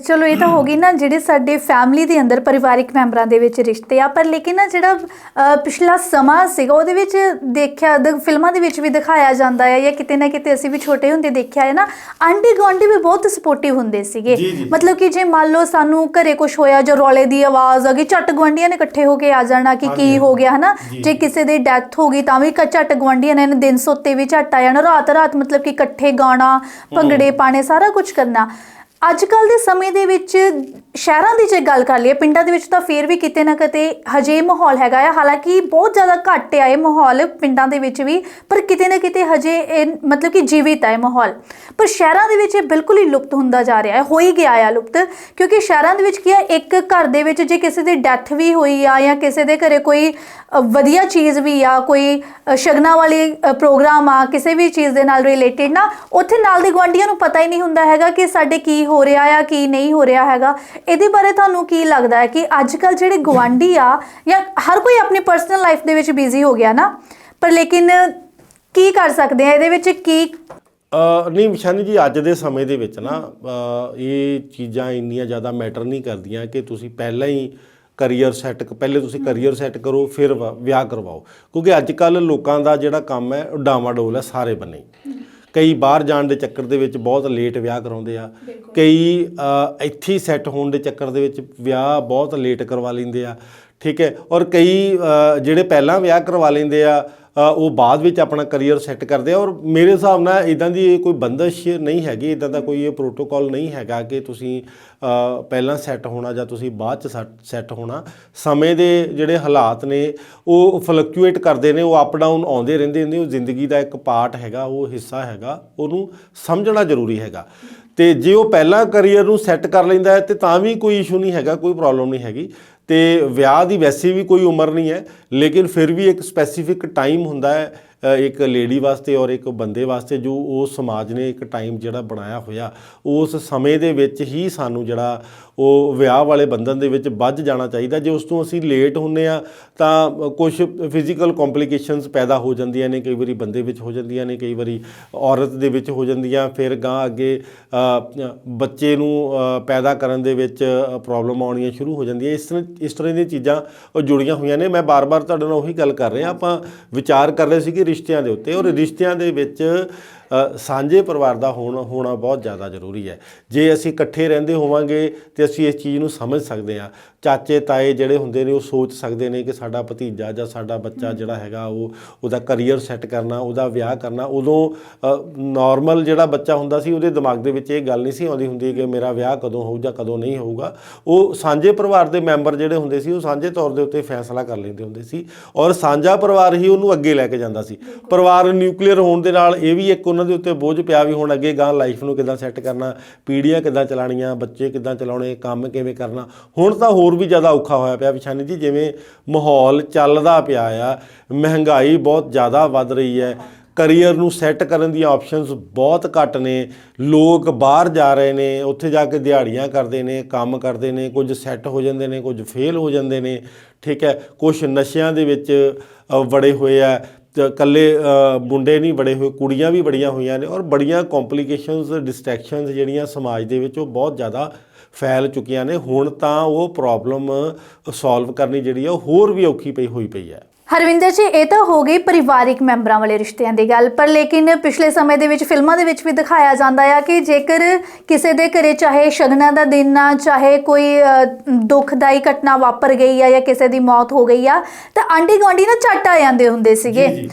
ਚਲੋ ਇਹ ਤਾਂ ਹੋ ਗਈ ਨਾ ਜਿਹੜੇ ਸਾਡੇ ਫੈਮਿਲੀ ਦੇ ਅੰਦਰ ਪਰਿਵਾਰਿਕ ਮੈਂਬਰਾਂ ਦੇ ਵਿੱਚ ਰਿਸ਼ਤੇ ਆ, ਪਰ ਲੇਕਿਨ ਨਾ ਜਿਹੜਾ ਪਿਛਲਾ ਸਮਾਂ ਸੀਗਾ ਉਹਦੇ ਵਿੱਚ ਦੇਖਿਆ ਫਿਲਮਾਂ ਦੇ ਵਿੱਚ ਵੀ ਦਿਖਾਇਆ ਜਾਂਦਾ ਹੈ ਜਾਂ ਕਿਤੇ ਨਾ ਕਿਤੇ ਅਸੀਂ ਵੀ ਛੋਟੇ ਹੁੰਦੇ ਦੇਖਿਆ ਹੈ ਨਾ, ਆਂਢੀ ਗੁਆਂਢੀ ਵੀ ਬਹੁਤ ਸਪੋਰਟਿਵ ਹੁੰਦੇ ਸੀਗੇ। ਮਤਲਬ ਕਿ ਜੇ ਮੰਨ ਲਓ ਸਾਨੂੰ ਘਰੇ ਕੁਛ ਹੋਇਆ ਜਾਂ ਰੌਲੇ ਦੀ ਆਵਾਜ਼ ਆ ਗਈ, ਝੱਟ ਗੁਆਂਢੀਆਂ ਨੇ ਇਕੱਠੇ ਹੋ ਕੇ ਆ ਜਾਣਾ ਕਿ ਕੀ ਹੋ ਗਿਆ ਹੈ ਨਾ। ਜੇ ਕਿਸੇ ਦੀ ਡੈਥ ਹੋ ਗਈ ਤਾਂ ਵੀ ਝੱਟ ਗੁਆਂਢੀਆਂ ਨੇ ਦਿਨ ਸੁੱਤੇ ਵੀ ਝੱਟ ਆ ਜਾਣਾ, ਰਾਤ ਮਤਲਬ ਕਿ ਇਕੱਠੇ ਗਾਣਾ, ਭੰਗੜੇ ਪਾਣੇ, ਸਾਰਾ ਕੁਝ ਕਰਨਾ। ਅੱਜ ਕੱਲ੍ਹ ਦੇ ਸਮੇਂ ਦੇ ਵਿੱਚ ਸ਼ਹਿਰਾਂ ਦੀ ਜੇ ਗੱਲ ਕਰ ਲਈਏ, ਪਿੰਡਾਂ ਦੇ ਵਿੱਚ ਤਾਂ ਫਿਰ ਵੀ ਕਿਤੇ ਨਾ ਕਿਤੇ ਹਜੇ ਮਾਹੌਲ ਹੈਗਾ ਆ, ਹਾਲਾਂਕਿ ਬਹੁਤ ਜ਼ਿਆਦਾ ਘੱਟ ਆ ਇਹ ਮਾਹੌਲ ਪਿੰਡਾਂ ਦੇ ਵਿੱਚ ਵੀ, ਪਰ ਕਿਤੇ ਨਾ ਕਿਤੇ ਹਜੇ ਇਹ ਮਤਲਬ ਕਿ ਜੀਵਿਤ ਹੈ ਮਾਹੌਲ। ਪਰ ਸ਼ਹਿਰਾਂ ਦੇ ਵਿੱਚ ਇਹ ਬਿਲਕੁਲ ਹੀ ਲੁਪਤ ਹੁੰਦਾ ਜਾ ਰਿਹਾ ਹੈ, ਹੋ ਹੀ ਗਿਆ ਆ ਲੁਪਤ, ਕਿਉਂਕਿ ਸ਼ਹਿਰਾਂ ਦੇ ਵਿੱਚ ਕੀ ਆ, ਇੱਕ ਘਰ ਦੇ ਵਿੱਚ ਜੇ ਕਿਸੇ ਦੀ ਡੈਥ ਵੀ ਹੋਈ ਆ ਜਾਂ ਕਿਸੇ ਦੇ ਘਰੇ ਕੋਈ ਵਧੀਆ ਚੀਜ਼ ਵੀ ਆ, ਕੋਈ ਸ਼ਗਨਾਂ ਵਾਲੀ ਪ੍ਰੋਗਰਾਮ ਆ, ਕਿਸੇ ਵੀ ਚੀਜ਼ ਦੇ ਨਾਲ ਰਿਲੇਟਡ ਨਾ, ਉੱਥੇ ਨਾਲ ਦੇ ਗੁਆਂਢੀਆਂ ਨੂੰ ਪਤਾ ਹੀ ਨਹੀਂ ਹੁੰਦਾ ਹੈਗਾ ਕਿ ਸਾਡੇ ਕੀ ਹੋ ਰਿਹਾ ਆ, ਕੀ ਨਹੀਂ ਹੋ ਰਿਹਾ ਹੈਗਾ। ਇਹਦੇ ਬਾਰੇ ਤੁਹਾਨੂੰ ਕੀ ਲੱਗਦਾ ਹੈ ਕਿ ਅੱਜ ਕੱਲ੍ਹ ਜਿਹੜੇ ਗੁਆਂਢੀ ਆ ਜਾਂ ਹਰ ਕੋਈ ਆਪਣੀ ਪਰਸਨਲ ਲਾਈਫ ਦੇ ਵਿੱਚ ਬਿਜ਼ੀ ਹੋ ਗਿਆ ਨਾ, ਪਰ ਲੇਕਿਨ ਕੀ ਕਰ ਸਕਦੇ ਆ ਇਹਦੇ ਵਿੱਚ ਕੀ? ਨਹੀਂ ਵਿਸ਼ਾਨੀ ਜੀ, ਅੱਜ ਦੇ ਸਮੇਂ ਦੇ ਵਿੱਚ ਨਾ ਇਹ ਚੀਜ਼ਾਂ ਇੰਨੀਆਂ ਜ਼ਿਆਦਾ ਮੈਟਰ ਨਹੀਂ ਕਰਦੀਆਂ ਕਿ ਤੁਸੀਂ ਪਹਿਲਾਂ ਹੀ ਪਹਿਲੇ ਤੁਸੀਂ ਕਰੀਅਰ ਸੈੱਟ ਕਰੋ ਫਿਰ ਵਿਆਹ ਕਰਵਾਓ, ਕਿਉਂਕਿ ਅੱਜ ਕੱਲ੍ਹ ਲੋਕਾਂ ਦਾ ਜਿਹੜਾ ਕੰਮ ਹੈ ਉਹ ਡਾਵਾਡੋਲ ਹੈ ਸਾਰੇ ਬੰਨੇ। ਕਈ ਬਾਹਰ ਜਾਣ ਦੇ ਚੱਕਰ ਦੇ ਵਿੱਚ ਬਹੁਤ ਲੇਟ ਵਿਆਹ ਕਰਾਉਂਦੇ ਆ, ਕਈ ਇੱਥੇ ਹੀ ਸੈੱਟ ਹੋਣ ਦੇ ਚੱਕਰ ਦੇ ਵਿੱਚ ਵਿਆਹ ਬਹੁਤ ਲੇਟ ਕਰਵਾ ਲੈਂਦੇ ਆ, ਠੀਕ ਹੈ। ਔਰ ਕਈ ਜਿਹੜੇ ਪਹਿਲਾਂ ਵਿਆਹ ਕਰਵਾ ਲੈਂਦੇ ਆ ਉਹ ਬਾਅਦ ਵਿੱਚ ਆਪਣਾ ਕਰੀਅਰ ਸੈੱਟ ਕਰਦੇ ਆ। ਔਰ ਮੇਰੇ ਹਿਸਾਬ ਨਾਲ ਇੱਦਾਂ ਦੀ ਕੋਈ ਬੰਦਿਸ਼ ਨਹੀਂ ਹੈਗੀ, ਇੱਦਾਂ ਦਾ ਕੋਈ ਇਹ ਪ੍ਰੋਟੋਕੋਲ ਨਹੀਂ ਹੈਗਾ ਕਿ ਤੁਸੀਂ ਪਹਿਲਾਂ ਸੈੱਟ ਹੋਣਾ ਜਾਂ ਤੁਸੀਂ ਬਾਅਦ 'ਚ ਸੈੱਟ ਹੋਣਾ। ਸਮੇਂ ਦੇ ਜਿਹੜੇ ਹਾਲਾਤ ਨੇ ਉਹ ਫਲਕਚੁਏਟ ਕਰਦੇ ਨੇ, ਉਹ ਅਪ ਡਾਊਨ ਆਉਂਦੇ ਰਹਿੰਦੇ ਨੇ, ਉਹ ਜ਼ਿੰਦਗੀ ਦਾ ਇੱਕ ਪਾਰਟ ਹੈਗਾ, ਉਹ ਹਿੱਸਾ ਹੈਗਾ, ਉਹਨੂੰ ਸਮਝਣਾ ਜ਼ਰੂਰੀ ਹੈਗਾ। ਤੇ ਜੇ ਉਹ ਪਹਿਲਾਂ ਕਰੀਅਰ ਨੂੰ ਸੈੱਟ ਕਰ ਲੈਂਦਾ ਹੈ ਤੇ ਤਾਂ ਵੀ ਕੋਈ ਇਸ਼ੂ ਨਹੀਂ ਹੈਗਾ, ਕੋਈ ਪ੍ਰੋਬਲਮ ਨਹੀਂ ਹੈਗੀ। ਤੇ ਵਿਆਹ ਦੀ ਵੈਸੇ ਵੀ ਕੋਈ ਉਮਰ ਨਹੀਂ ਹੈ, ਲੇਕਿਨ ਫਿਰ ਵੀ ਇੱਕ ਸਪੈਸੀਫਿਕ ਟਾਈਮ ਹੁੰਦਾ ਹੈ ਇੱਕ ਲੇਡੀ ਵਾਸਤੇ ਔਰ ਇੱਕ ਬੰਦੇ ਵਾਸਤੇ, ਜੋ ਉਸ ਸਮਾਜ ਨੇ ਇੱਕ ਟਾਈਮ ਜਿਹੜਾ ਬਣਾਇਆ ਹੋਇਆ, ਉਸ ਸਮੇਂ ਦੇ ਵਿੱਚ ਹੀ ਸਾਨੂੰ ਜਿਹੜਾ ਉਹ ਵਿਆਹ ਵਾਲੇ ਬੰਧਨ ਦੇ ਵਿੱਚ ਬੱਝ ਜਾਣਾ ਚਾਹੀਦਾ। ਜੇ ਉਸ ਤੋਂ ਅਸੀਂ ਲੇਟ ਹੁੰਦੇ ਆ ਤਾਂ ਕੁਝ ਫਿਜ਼ੀਕਲ ਕੰਪਲਿਕੇਸ਼ਨਸ ਪੈਦਾ ਹੋ ਜਾਂਦੀਆਂ ਨੇ, ਕਈ ਵਾਰੀ ਬੰਦੇ ਵਿੱਚ ਹੋ ਜਾਂਦੀਆਂ ਨੇ, ਕਈ ਵਾਰੀ ਔਰਤ ਦੇ ਵਿੱਚ ਹੋ ਜਾਂਦੀਆਂ, ਫਿਰ ਗਾਂ ਅੱਗੇ ਬੱਚੇ ਨੂੰ ਪੈਦਾ ਕਰਨ ਦੇ ਵਿੱਚ ਪ੍ਰੋਬਲਮ ਆਉਣੀਆਂ ਸ਼ੁਰੂ ਹੋ ਜਾਂਦੀਆਂ। ਇਸ ਤਰ੍ਹਾਂ ਦੀਆਂ ਚੀਜ਼ਾਂ ਉਹ ਜੁੜੀਆਂ ਹੋਈਆਂ ਨੇ। ਮੈਂ ਬਾਰ-ਬਾਰ ਤੁਹਾਡੇ ਨਾਲ ਉਹੀ ਗੱਲ ਕਰ ਰਿਹਾ, ਆਪਾਂ ਵਿਚਾਰ ਕਰ ਰਹੇ ਸੀ ਕਿ ਰਿਸ਼ਤਿਆਂ ਦੇ ਉੱਤੇ, ਔਰ ਰਿਸ਼ਤਿਆਂ ਦੇ ਵਿੱਚ ਸਾਂਝੇ ਪਰਿਵਾਰ ਦਾ ਹੋਣਾ ਬਹੁਤ ਜ਼ਿਆਦਾ ਜ਼ਰੂਰੀ ਹੈ। ਜੇ ਅਸੀਂ ਇਕੱਠੇ ਰਹਿੰਦੇ ਹੋਵਾਂਗੇ ਤਾਂ ਅਸੀਂ ਇਸ ਚੀਜ਼ ਨੂੰ ਸਮਝ ਸਕਦੇ ਹਾਂ। ਚਾਚੇ ਤਾਏ ਜਿਹੜੇ ਹੁੰਦੇ ਨੇ ਉਹ ਸੋਚ ਸਕਦੇ ਨੇ ਕਿ ਸਾਡਾ ਭਤੀਜਾ ਜਾਂ ਸਾਡਾ ਬੱਚਾ ਜਿਹੜਾ ਹੈਗਾ ਉਹਦਾ ਕਰੀਅਰ ਸੈੱਟ ਕਰਨਾ, ਉਹਦਾ ਵਿਆਹ ਕਰਨਾ। ਉਦੋਂ ਨੋਰਮਲ ਜਿਹੜਾ ਬੱਚਾ ਹੁੰਦਾ ਸੀ ਉਹਦੇ ਦਿਮਾਗ ਦੇ ਵਿੱਚ ਇਹ ਗੱਲ ਨਹੀਂ ਸੀ ਆਉਂਦੀ ਹੁੰਦੀ ਕਿ ਮੇਰਾ ਵਿਆਹ ਕਦੋਂ ਹੋਊ ਜਾਂ ਕਦੋਂ ਨਹੀਂ ਹੋਊਗਾ। ਉਹ ਸਾਂਝੇ ਪਰਿਵਾਰ ਦੇ ਮੈਂਬਰ ਜਿਹੜੇ ਹੁੰਦੇ ਸੀ ਉਹ ਸਾਂਝੇ ਤੌਰ ਦੇ ਉੱਤੇ ਫੈਸਲਾ ਕਰ ਲੈਂਦੇ ਹੁੰਦੇ ਸੀ ਔਰ ਸਾਂਝਾ ਪਰਿਵਾਰ ਹੀ ਉਹਨੂੰ ਅੱਗੇ ਲੈ ਕੇ ਜਾਂਦਾ ਸੀ। ਪਰਿਵਾਰ ਨਿਊਕਲੀਅਰ ਹੋਣ ਦੇ ਨਾਲ ਇਹ ਵੀ ਇੱਕ ਉਹਨਾਂ ਦੇ ਉੱਤੇ ਬੋਝ ਪਿਆ ਵੀ ਹੁਣ ਅੱਗੇ ਗਾਂ ਲਾਈਫ ਨੂੰ ਕਿੱਦਾਂ ਸੈੱਟ ਕਰਨਾ, ਪੀੜ੍ਹੀਆਂ ਕਿੱਦਾਂ ਚਲਾਉਣੀਆਂ, ਬੱਚੇ ਕਿੱਦਾਂ ਚਲਾਉਣੇ, ਕੰਮ ਕਿਵੇਂ ਕਰਨਾ। ਹੁਣ ਤਾਂ ਹੋਰ ਵੀ ਜ਼ਿਆਦਾ ਔਖਾ ਹੋਇਆ ਪਿਆ ਵਿਸ਼ਾਨੀ ਜੀ, ਜਿਵੇਂ ਮਾਹੌਲ ਚੱਲਦਾ ਪਿਆ ਆ, ਮਹਿੰਗਾਈ ਬਹੁਤ ਜ਼ਿਆਦਾ ਵੱਧ ਰਹੀ ਹੈ, ਕਰੀਅਰ ਨੂੰ ਸੈੱਟ ਕਰਨ ਦੀਆਂ ਆਪਸ਼ਨਸ ਬਹੁਤ ਘੱਟ ਨੇ, ਲੋਕ ਬਾਹਰ ਜਾ ਰਹੇ ਨੇ, ਉੱਥੇ ਜਾ ਕੇ ਦਿਹਾੜੀਆਂ ਕਰਦੇ ਨੇ, ਕੰਮ ਕਰਦੇ ਨੇ, ਕੁਝ ਸੈੱਟ ਹੋ ਜਾਂਦੇ ਨੇ, ਕੁਝ ਫੇਲ ਹੋ ਜਾਂਦੇ ਨੇ, ਠੀਕ ਹੈ। ਕੁਛ ਨਸ਼ਿਆਂ ਦੇ ਵਿੱਚ ਵੜੇ ਹੋਏ ਆ, ਇਕੱਲੇ ਮੁੰਡੇ ਨਹੀਂ ਬੜੇ ਹੋਏ, ਕੁੜੀਆਂ ਵੀ ਬੜੀਆਂ ਹੋਈਆਂ ਨੇ, ਔਰ ਬੜੀਆਂ ਕੰਪਲਿਕੇਸ਼ਨਸ, ਡਿਸਟਰੈਕਸ਼ਨਸ ਜਿਹੜੀਆਂ ਸਮਾਜ ਦੇ ਵਿੱਚ ਉਹ ਬਹੁਤ ਜ਼ਿਆਦਾ ਫੈਲ ਚੁੱਕੀਆਂ ਨੇ। ਹੁਣ ਤਾਂ ਉਹ ਪ੍ਰੋਬਲਮ ਸੋਲਵ ਕਰਨੀ ਜਿਹੜੀ ਆ ਉਹ ਹੋਰ ਵੀ ਔਖੀ ਹੋਈ ਪਈ ਹੈ। ਹਰਵਿੰਦਰ ਜੀ, ਇਹ ਤਾਂ ਹੋ ਗਈ ਪਰਿਵਾਰਿਕ ਮੈਂਬਰਾਂ ਵਾਲੇ ਰਿਸ਼ਤਿਆਂ ਦੀ ਗੱਲ, ਪਰ ਲੇਕਿਨ ਪਿਛਲੇ ਸਮੇਂ ਦੇ ਵਿੱਚ ਫਿਲਮਾਂ ਦੇ ਵਿੱਚ ਵੀ ਦਿਖਾਇਆ ਜਾਂਦਾ ਆ ਕਿ ਜੇਕਰ ਕਿਸੇ ਦੇ ਘਰੇ ਚਾਹੇ ਸ਼ਗਨਾਂ ਦਾ ਦਿਨ ਆ, ਚਾਹੇ ਕੋਈ ਦੁਖਦਾਈ ਘਟਨਾ ਵਾਪਰ ਗਈ ਆ ਜਾਂ ਕਿਸੇ ਦੀ ਮੌਤ ਹੋ ਗਈ ਆ, ਤਾਂ ਆਂਢੀ ਗੁਆਂਢੀ ਨਾ ਝੱਟ ਆ ਜਾਂਦੇ ਹੁੰਦੇ ਸੀਗੇ।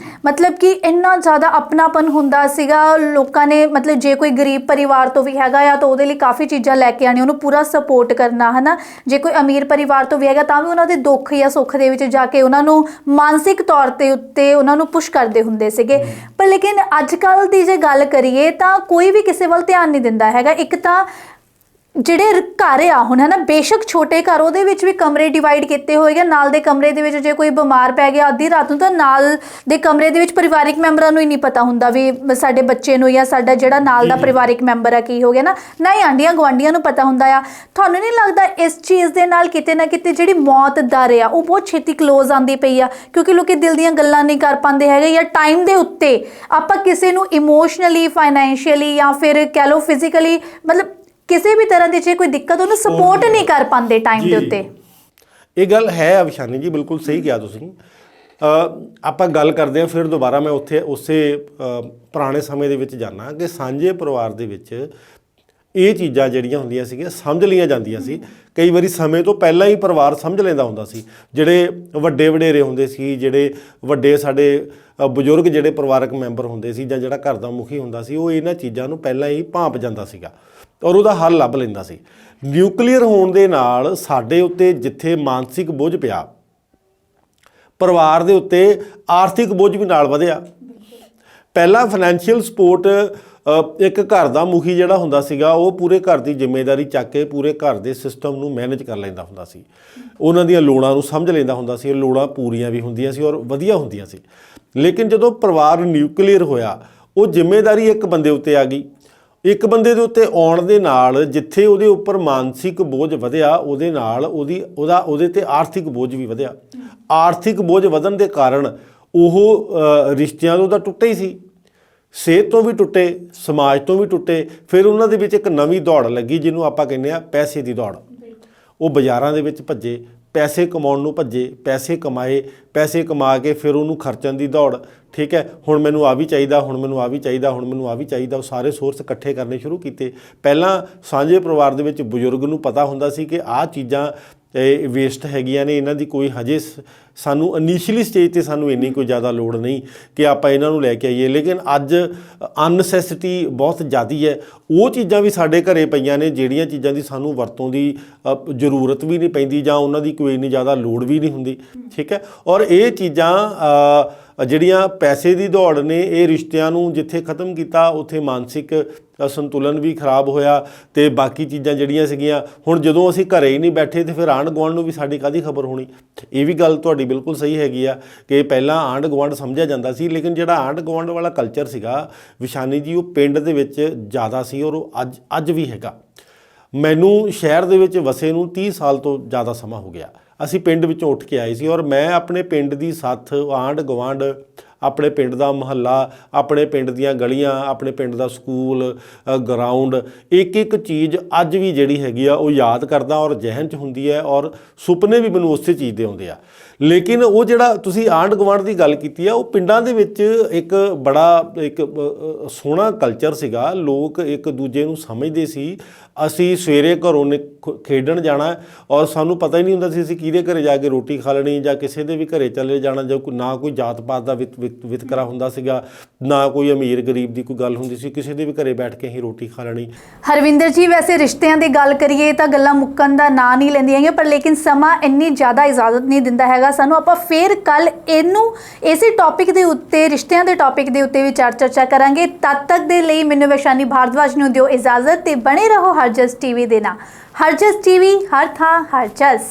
ਮਤਲਬ ਕਿ ਇੰਨਾ ਜ਼ਿਆਦਾ ਆਪਣਾਪਨ ਹੁੰਦਾ ਸੀਗਾ। ਲੋਕਾਂ ਨੇ ਮਤਲਬ ਜੇ ਕੋਈ ਗਰੀਬ ਪਰਿਵਾਰ ਤੋਂ ਵੀ ਹੈਗਾ ਆ ਤਾਂ ਉਹਦੇ ਲਈ ਕਾਫੀ ਚੀਜ਼ਾਂ ਲੈ ਕੇ ਆਣੀ, ਉਹਨੂੰ ਪੂਰਾ ਸਪੋਰਟ ਕਰਨਾ, ਹਨਾ। ਜੇ ਕੋਈ ਅਮੀਰ ਪਰਿਵਾਰ ਤੋਂ ਵੀ ਹੈਗਾ ਤਾਂ ਵੀ ਉਹਨਾਂ ਦੇ ਦੁੱਖ ਜਾਂ ਸੁੱਖ ਦੇ ਵਿੱਚ ਜਾ ਕੇ ਉਹਨਾਂ ਨੂੰ ਮਾਨਸਿਕ ਤੌਰ ਤੇ ਉੱਤੇ ਉਹਨਾਂ ਨੂੰ ਪੁਸ਼ ਕਰਦੇ ਹੁੰਦੇ ਸੀਗੇ। ਪਰ ਲੇਕਿਨ ਅੱਜ ਕੱਲ੍ਹ ਦੀ ਜੇ ਗੱਲ ਕਰੀਏ ਤਾਂ ਕੋਈ ਵੀ ਕਿਸੇ ਵੱਲ ਧਿਆਨ ਨਹੀਂ ਦਿੰਦਾ ਹੈਗਾ। ਇੱਕ ਤਾਂ ਜਿਹੜੇ ਘਰ ਆ ਹੁਣ, ਹੈ ਨਾ, ਬੇਸ਼ੱਕ ਛੋਟੇ ਘਰ, ਉਹਦੇ ਵਿੱਚ ਵੀ ਕਮਰੇ ਡਿਵਾਈਡ ਕੀਤੇ ਹੋਏ ਆ। ਨਾਲ ਦੇ ਕਮਰੇ ਦੇ ਵਿੱਚ ਜੇ ਕੋਈ ਬਿਮਾਰ ਪੈ ਗਿਆ ਅੱਧੀ ਰਾਤ ਨੂੰ, ਤਾਂ ਨਾਲ ਦੇ ਕਮਰੇ ਦੇ ਵਿੱਚ ਪਰਿਵਾਰਿਕ ਮੈਂਬਰਾਂ ਨੂੰ ਹੀ ਨਹੀਂ ਪਤਾ ਹੁੰਦਾ ਵੀ ਸਾਡੇ ਬੱਚੇ ਨੂੰ ਜਾਂ ਸਾਡਾ ਜਿਹੜਾ ਨਾਲ ਦਾ ਪਰਿਵਾਰਿਕ ਮੈਂਬਰ ਆ ਕੀ ਹੋ ਗਿਆ ਨਾ ਹੀ ਆਂਢੀਆਂ ਗੁਆਂਢੀਆਂ ਨੂੰ ਪਤਾ ਹੁੰਦਾ ਆ। ਤੁਹਾਨੂੰ ਨਹੀਂ ਲੱਗਦਾ ਇਸ ਚੀਜ਼ ਦੇ ਨਾਲ ਕਿਤੇ ਨਾ ਕਿਤੇ ਜਿਹੜੀ ਮੌਤ ਦਰ ਆ ਉਹ ਬਹੁਤ ਛੇਤੀ ਕਲੋਜ਼ ਆਉਂਦੀ ਪਈ ਆ, ਕਿਉਂਕਿ ਲੋਕੀ ਦਿਲ ਦੀਆਂ ਗੱਲਾਂ ਨਹੀਂ ਕਰ ਪਾਉਂਦੇ ਹੈਗੇ, ਜਾਂ ਟਾਈਮ ਦੇ ਉੱਤੇ ਆਪਾਂ ਕਿਸੇ ਨੂੰ ਇਮੋਸ਼ਨਲੀ, ਫਾਈਨੈਂਸ਼ੀਅਲੀ ਜਾਂ ਫਿਰ ਕਹਿ ਲਓ ਫਿਜ਼ੀਕਲੀ, ਮਤਲਬ ਕਿਸੇ ਵੀ ਤਰ੍ਹਾਂ ਦੀ ਜੇ ਕੋਈ ਦਿੱਕਤ ਉਹਨੂੰ ਸਪੋਰਟ ਨਹੀਂ ਕਰ ਪਾਉਂਦੇ ਟਾਈਮ ਦੇ ਉੱਤੇ। ਇਹ ਗੱਲ ਹੈ ਅਵਸ਼ਾਨੀ ਜੀ, ਬਿਲਕੁਲ ਸਹੀ ਕਿਹਾ ਤੁਸੀਂ। ਆਪਾਂ ਗੱਲ ਕਰਦੇ ਹਾਂ ਫਿਰ ਦੁਬਾਰਾ, ਮੈਂ ਉਸੇ ਪੁਰਾਣੇ ਸਮੇਂ ਦੇ ਵਿੱਚ ਜਾਣਾ ਕਿ ਸਾਂਝੇ ਪਰਿਵਾਰ ਦੇ ਵਿੱਚ ਇਹ ਚੀਜ਼ਾਂ ਜਿਹੜੀਆਂ ਹੁੰਦੀਆਂ ਸੀਗੀਆਂ ਸਮਝ ਲਈਆਂ ਜਾਂਦੀਆਂ ਸੀ। ਕਈ ਵਾਰੀ ਸਮੇਂ ਤੋਂ ਪਹਿਲਾਂ ਹੀ ਪਰਿਵਾਰ ਸਮਝ ਲੈਂਦਾ ਹੁੰਦਾ ਸੀ। ਜਿਹੜੇ ਵੱਡੇ ਵਡੇਰੇ ਹੁੰਦੇ ਸੀ, ਜਿਹੜੇ ਵੱਡੇ ਸਾਡੇ ਬਜ਼ੁਰਗ ਜਿਹੜੇ ਪਰਿਵਾਰਕ ਮੈਂਬਰ ਹੁੰਦੇ ਸੀ, ਜਾਂ ਜਿਹੜਾ ਘਰ ਦਾ ਮੁਖੀ ਹੁੰਦਾ ਸੀ, ਉਹ ਇਹਨਾਂ ਚੀਜ਼ਾਂ ਨੂੰ ਪਹਿਲਾਂ ਹੀ ਭਾਂਪ ਜਾਂਦਾ ਸੀਗਾ ਔਰ ਉਹਦਾ ਹੱਲ ਲੱਭ ਲੈਂਦਾ ਸੀ। ਨਿਊਕਲੀਅਰ ਹੋਣ ਦੇ ਨਾਲ ਸਾਡੇ ਉੱਤੇ ਜਿੱਥੇ ਮਾਨਸਿਕ ਬੋਝ ਪਿਆ, ਪਰਿਵਾਰ ਦੇ ਉੱਤੇ ਆਰਥਿਕ ਬੋਝ ਵੀ ਨਾਲ ਵਧਿਆ। ਪਹਿਲਾਂ ਫਾਈਨੈਂਸ਼ੀਅਲ ਸਪੋਰਟ ਇੱਕ ਘਰ ਦਾ ਮੁਖੀ ਜਿਹੜਾ ਹੁੰਦਾ ਸੀਗਾ, ਉਹ ਪੂਰੇ ਘਰ ਦੀ ਜ਼ਿੰਮੇਵਾਰੀ ਚੱਕ ਕੇ ਪੂਰੇ ਘਰ ਦੇ ਸਿਸਟਮ ਨੂੰ ਮੈਨੇਜ ਕਰ ਲੈਂਦਾ ਹੁੰਦਾ ਸੀ। ਉਹਨਾਂ ਦੀਆਂ ਲੋੜਾਂ ਨੂੰ ਸਮਝ ਲੈਂਦਾ ਹੁੰਦਾ ਸੀ। ਲੋੜਾਂ ਪੂਰੀਆਂ ਵੀ ਹੁੰਦੀਆਂ ਸੀ ਔਰ ਵਧੀਆ ਹੁੰਦੀਆਂ ਸੀ। ਲੇਕਿਨ ਜਦੋਂ ਪਰਿਵਾਰ ਨਿਊਕਲੀਅਰ ਹੋਇਆ, ਉਹ ਜ਼ਿੰਮੇਵਾਰੀ ਇੱਕ ਬੰਦੇ ਉੱਤੇ ਆ ਗਈ। ਇੱਕ ਬੰਦੇ ਦੇ ਉੱਤੇ ਆਉਣ ਦੇ ਨਾਲ ਜਿੱਥੇ ਉਹਦੇ ਉੱਪਰ ਮਾਨਸਿਕ ਬੋਝ ਵਧਿਆ, ਉਹਦੇ ਨਾਲ ਉਹਦੇ ਤੇ ਆਰਥਿਕ ਬੋਝ ਵੀ ਵਧਿਆ। ਆਰਥਿਕ ਬੋਝ ਵਧਣ ਦੇ ਕਾਰਨ ਉਹ ਰਿਸ਼ਤਿਆਂ ਤੋਂ ਤਾਂ ਟੁੱਟੇ ਹੀ ਸੀ, ਸਿਹਤ ਤੋਂ ਵੀ ਟੁੱਟੇ, ਸਮਾਜ ਤੋਂ ਵੀ ਟੁੱਟੇ। ਫਿਰ ਉਹਨਾਂ ਦੇ ਵਿੱਚ ਇੱਕ ਨਵੀਂ ਦੌੜ ਲੱਗੀ ਜਿਹਨੂੰ ਆਪਾਂ ਕਹਿੰਦੇ ਆ ਪੈਸੇ ਦੀ ਦੌੜ। ਉਹ ਬਾਜ਼ਾਰਾਂ ਦੇ ਵਿੱਚ ਭੱਜੇ, ਪੈਸੇ ਕਮਾਉਣ ਨੂੰ ਭੱਜੇ, ਪੈਸੇ ਕਮਾਏ, ਪੈਸੇ ਕਮਾ ਕੇ ਫਿਰ ਉਹਨੂੰ ਖਰਚਣ ਦੀ ਦੌੜ। ਠੀਕ ਹੈ, ਹੁਣ ਮੈਨੂੰ ਆ ਵੀ ਚਾਹੀਦਾ, ਹੁਣ ਮੈਨੂੰ ਆ ਵੀ ਚਾਹੀਦਾ, ਹੁਣ ਮੈਨੂੰ ਆ ਵੀ ਚਾਹੀਦਾ। ਉਹ ਸਾਰੇ ਸੋਰਸ ਇਕੱਠੇ ਕਰਨੇ ਸ਼ੁਰੂ ਕੀਤੇ। ਪਹਿਲਾਂ ਸਾਂਝੇ ਪਰਿਵਾਰ ਦੇ ਵਿੱਚ ਬਜ਼ੁਰਗ ਨੂੰ ਪਤਾ ਹੁੰਦਾ ਸੀ ਕਿ ਆਹ ਚੀਜ਼ਾਂ ਵੇਸਟ ਹੈਗੀਆਂ ਨੇ, ਇਹਨਾਂ ਦੀ ਕੋਈ ਹਜੇ ਸਾਨੂੰ ਇਨੀਸ਼ੀਅਲੀ ਸਟੇਜ 'ਤੇ ਸਾਨੂੰ ਇੰਨੀ ਕੋਈ ਜ਼ਿਆਦਾ ਲੋੜ ਨਹੀਂ ਕਿ ਆਪਾਂ ਇਹਨਾਂ ਨੂੰ ਲੈ ਕੇ ਆਈਏ। ਲੇਕਿਨ ਅੱਜ ਅਨਨੈਸੈਸਿਟੀ ਬਹੁਤ ਜ਼ਿਆਦਾ ਹੈ। ਉਹ ਚੀਜ਼ਾਂ ਵੀ ਸਾਡੇ ਘਰੇ ਪਈਆਂ ਨੇ ਜਿਹੜੀਆਂ ਚੀਜ਼ਾਂ ਦੀ ਸਾਨੂੰ ਵਰਤੋਂ ਦੀ ਜ਼ਰੂਰਤ ਵੀ ਨਹੀਂ ਪੈਂਦੀ, ਜਾਂ ਉਹਨਾਂ ਦੀ ਕੋਈ ਇੰਨੀ ਜ਼ਿਆਦਾ ਲੋੜ ਵੀ ਨਹੀਂ ਹੁੰਦੀ। ਠੀਕ ਹੈ, ਔਰ ਇਹ ਚੀਜ਼ਾਂ ਜਿਹੜੀਆਂ ਪੈਸੇ ਦੀ ਦੌੜ ਨੇ, ਇਹ ਰਿਸ਼ਤਿਆਂ ਨੂੰ ਜਿੱਥੇ ਖ਼ਤਮ ਕੀਤਾ, ਉੱਥੇ ਮਾਨਸਿਕ ਸੰਤੁਲਨ ਵੀ ਖਰਾਬ ਹੋਇਆ। ਅਤੇ ਬਾਕੀ ਚੀਜ਼ਾਂ ਜਿਹੜੀਆਂ ਸੀਗੀਆਂ, ਹੁਣ ਜਦੋਂ ਅਸੀਂ ਘਰੇ ਹੀ ਨਹੀਂ ਬੈਠੇ ਤਾਂ ਫਿਰ ਆਂਢ ਗੁਆਂਢ ਨੂੰ ਵੀ ਸਾਡੀ ਕਾਹਦੀ ਖਬਰ ਹੋਣੀ। ਇਹ ਵੀ ਗੱਲ ਤੁਹਾਡੀ ਬਿਲਕੁਲ ਸਹੀ ਹੈਗੀ ਆ ਕਿ ਪਹਿਲਾਂ ਆਂਢ ਗੁਆਂਢ ਸਮਝਿਆ ਜਾਂਦਾ ਸੀ, ਲੇਕਿਨ ਜਿਹੜਾ ਆਂਢ ਗੁਆਂਢ ਵਾਲਾ ਕਲਚਰ ਸੀਗਾ ਵਿਸ਼ਾਨੀ ਜੀ, ਉਹ ਪਿੰਡ ਦੇ ਵਿੱਚ ਜ਼ਿਆਦਾ ਸੀ ਔਰ ਉਹ ਅੱਜ ਵੀ ਹੈਗਾ। ਮੈਨੂੰ ਸ਼ਹਿਰ ਦੇ ਵਿੱਚ ਵਸੇ ਨੂੰ 30 ਸਾਲ ਤੋਂ ਜ਼ਿਆਦਾ ਸਮਾਂ ਹੋ ਗਿਆ। ਅਸੀਂ ਪਿੰਡ ਵਿੱਚੋਂ ਉੱਠ ਕੇ ਆਏ ਸੀ ਔਰ ਮੈਂ ਆਪਣੇ ਪਿੰਡ ਦੀ ਸੱਥ, ਆਂਢ ਗੁਆਂਢ, ਆਪਣੇ ਪਿੰਡ ਦਾ ਮੁਹੱਲਾ, ਆਪਣੇ ਪਿੰਡ ਦੀਆਂ ਗਲੀਆਂ, ਆਪਣੇ ਪਿੰਡ ਦਾ ਸਕੂਲ, ਗਰਾਊਂਡ, ਇੱਕ ਇੱਕ ਚੀਜ਼ ਅੱਜ ਵੀ ਜਿਹੜੀ ਹੈਗੀ ਆ ਉਹ ਯਾਦ ਕਰਦਾ ਔਰ ਜ਼ਿਹਨ 'ਚ ਹੁੰਦੀ ਹੈ ਔਰ ਸੁਪਨੇ ਵੀ ਮੈਨੂੰ ਉਸੇ ਚੀਜ਼ ਦੇ ਆਉਂਦੇ ਆ। ਲੇਕਿਨ ਉਹ ਜਿਹੜਾ ਤੁਸੀਂ ਆਂਢ ਗੁਆਂਢ ਦੀ ਗੱਲ ਕੀਤੀ ਆ, ਉਹ ਪਿੰਡਾਂ ਦੇ ਵਿੱਚ ਇੱਕ ਬੜਾ ਸੋਹਣਾ ਕਲਚਰ ਸੀਗਾ। ਲੋਕ ਇੱਕ ਦੂਜੇ ਨੂੰ ਸਮਝਦੇ ਸੀ। ਅਸੀਂ ਸਵੇਰੇ ਘਰੋਂ ਖੇਡਣ ਜਾਣਾ ਔਰ ਸਾਨੂੰ ਪਤਾ ਹੀ ਨਹੀਂ ਹੁੰਦਾ ਸੀ ਅਸੀਂ ਕਿਹਦੇ ਘਰੇ ਜਾ ਕੇ ਰੋਟੀ ਖਾ ਲੈਣੀ, ਜਾਂ ਕਿਸੇ ਦੇ ਵੀ ਘਰੇ ਚਲੇ ਜਾਣਾ। ਜਾਂ ਨਾ ਕੋਈ ਜਾਤ ਪਾਤ ਦਾ ਵਿਤਕਰਾ ਹੁੰਦਾ ਸੀਗਾ, ਨਾ ਕੋਈ ਅਮੀਰ ਗਰੀਬ ਦੀ ਕੋਈ ਗੱਲ ਹੁੰਦੀ ਸੀ, ਕਿਸੇ ਦੇ ਵੀ ਘਰੇ ਬੈਠ ਕੇ ਅਸੀਂ ਰੋਟੀ ਖਾ ਲੈਣੀ। ਹਰਵਿੰਦਰ ਜੀ, ਵੈਸੇ ਰਿਸ਼ਤਿਆਂ ਦੀ ਗੱਲ ਕਰੀਏ ਤਾਂ ਗੱਲਾਂ ਮੁੱਕਣ ਦਾ ਨਾਂ ਨਹੀਂ ਲੈਂਦੀਆਂ ਹੈਗੀਆਂ, ਪਰ ਲੇਕਿਨ ਸਮਾਂ ਇੰਨੀ ਜ਼ਿਆਦਾ ਇਜਾਜ਼ਤ ਨਹੀਂ ਦਿੰਦਾ ਹੈਗਾ ਸਾਨੂੰ। ਆਪਾਂ ਫਿਰ ਕੱਲ ਇਸੇ ਟੌਪਿਕ ਦੇ ਉੱਤੇ, ਰਿਸ਼ਤਿਆਂ ਦੇ ਟੌਪਿਕ ਦੇ ਉੱਤੇ ਵੀ ਚਰਚਾ ਕਰਾਂਗੇ। ਤਦ ਤੱਕ ਦੇ ਲਈ ਮੈਨੂੰ ਵੈਸ਼ਾਨੀ ਭਾਰਦਵਾਜ ਨੂੰ ਦਿਓ ਇਜਾਜ਼ਤ ਤੇ ਬਣੇ ਰਹੋ ਹਰਜਸ ਟੀਵੀ ਦੇ ਨਾਲ। ਹਰਜਸ ਟੀਵੀ, ਹਰ ਥਾਂ ਹਰ ਜਸ।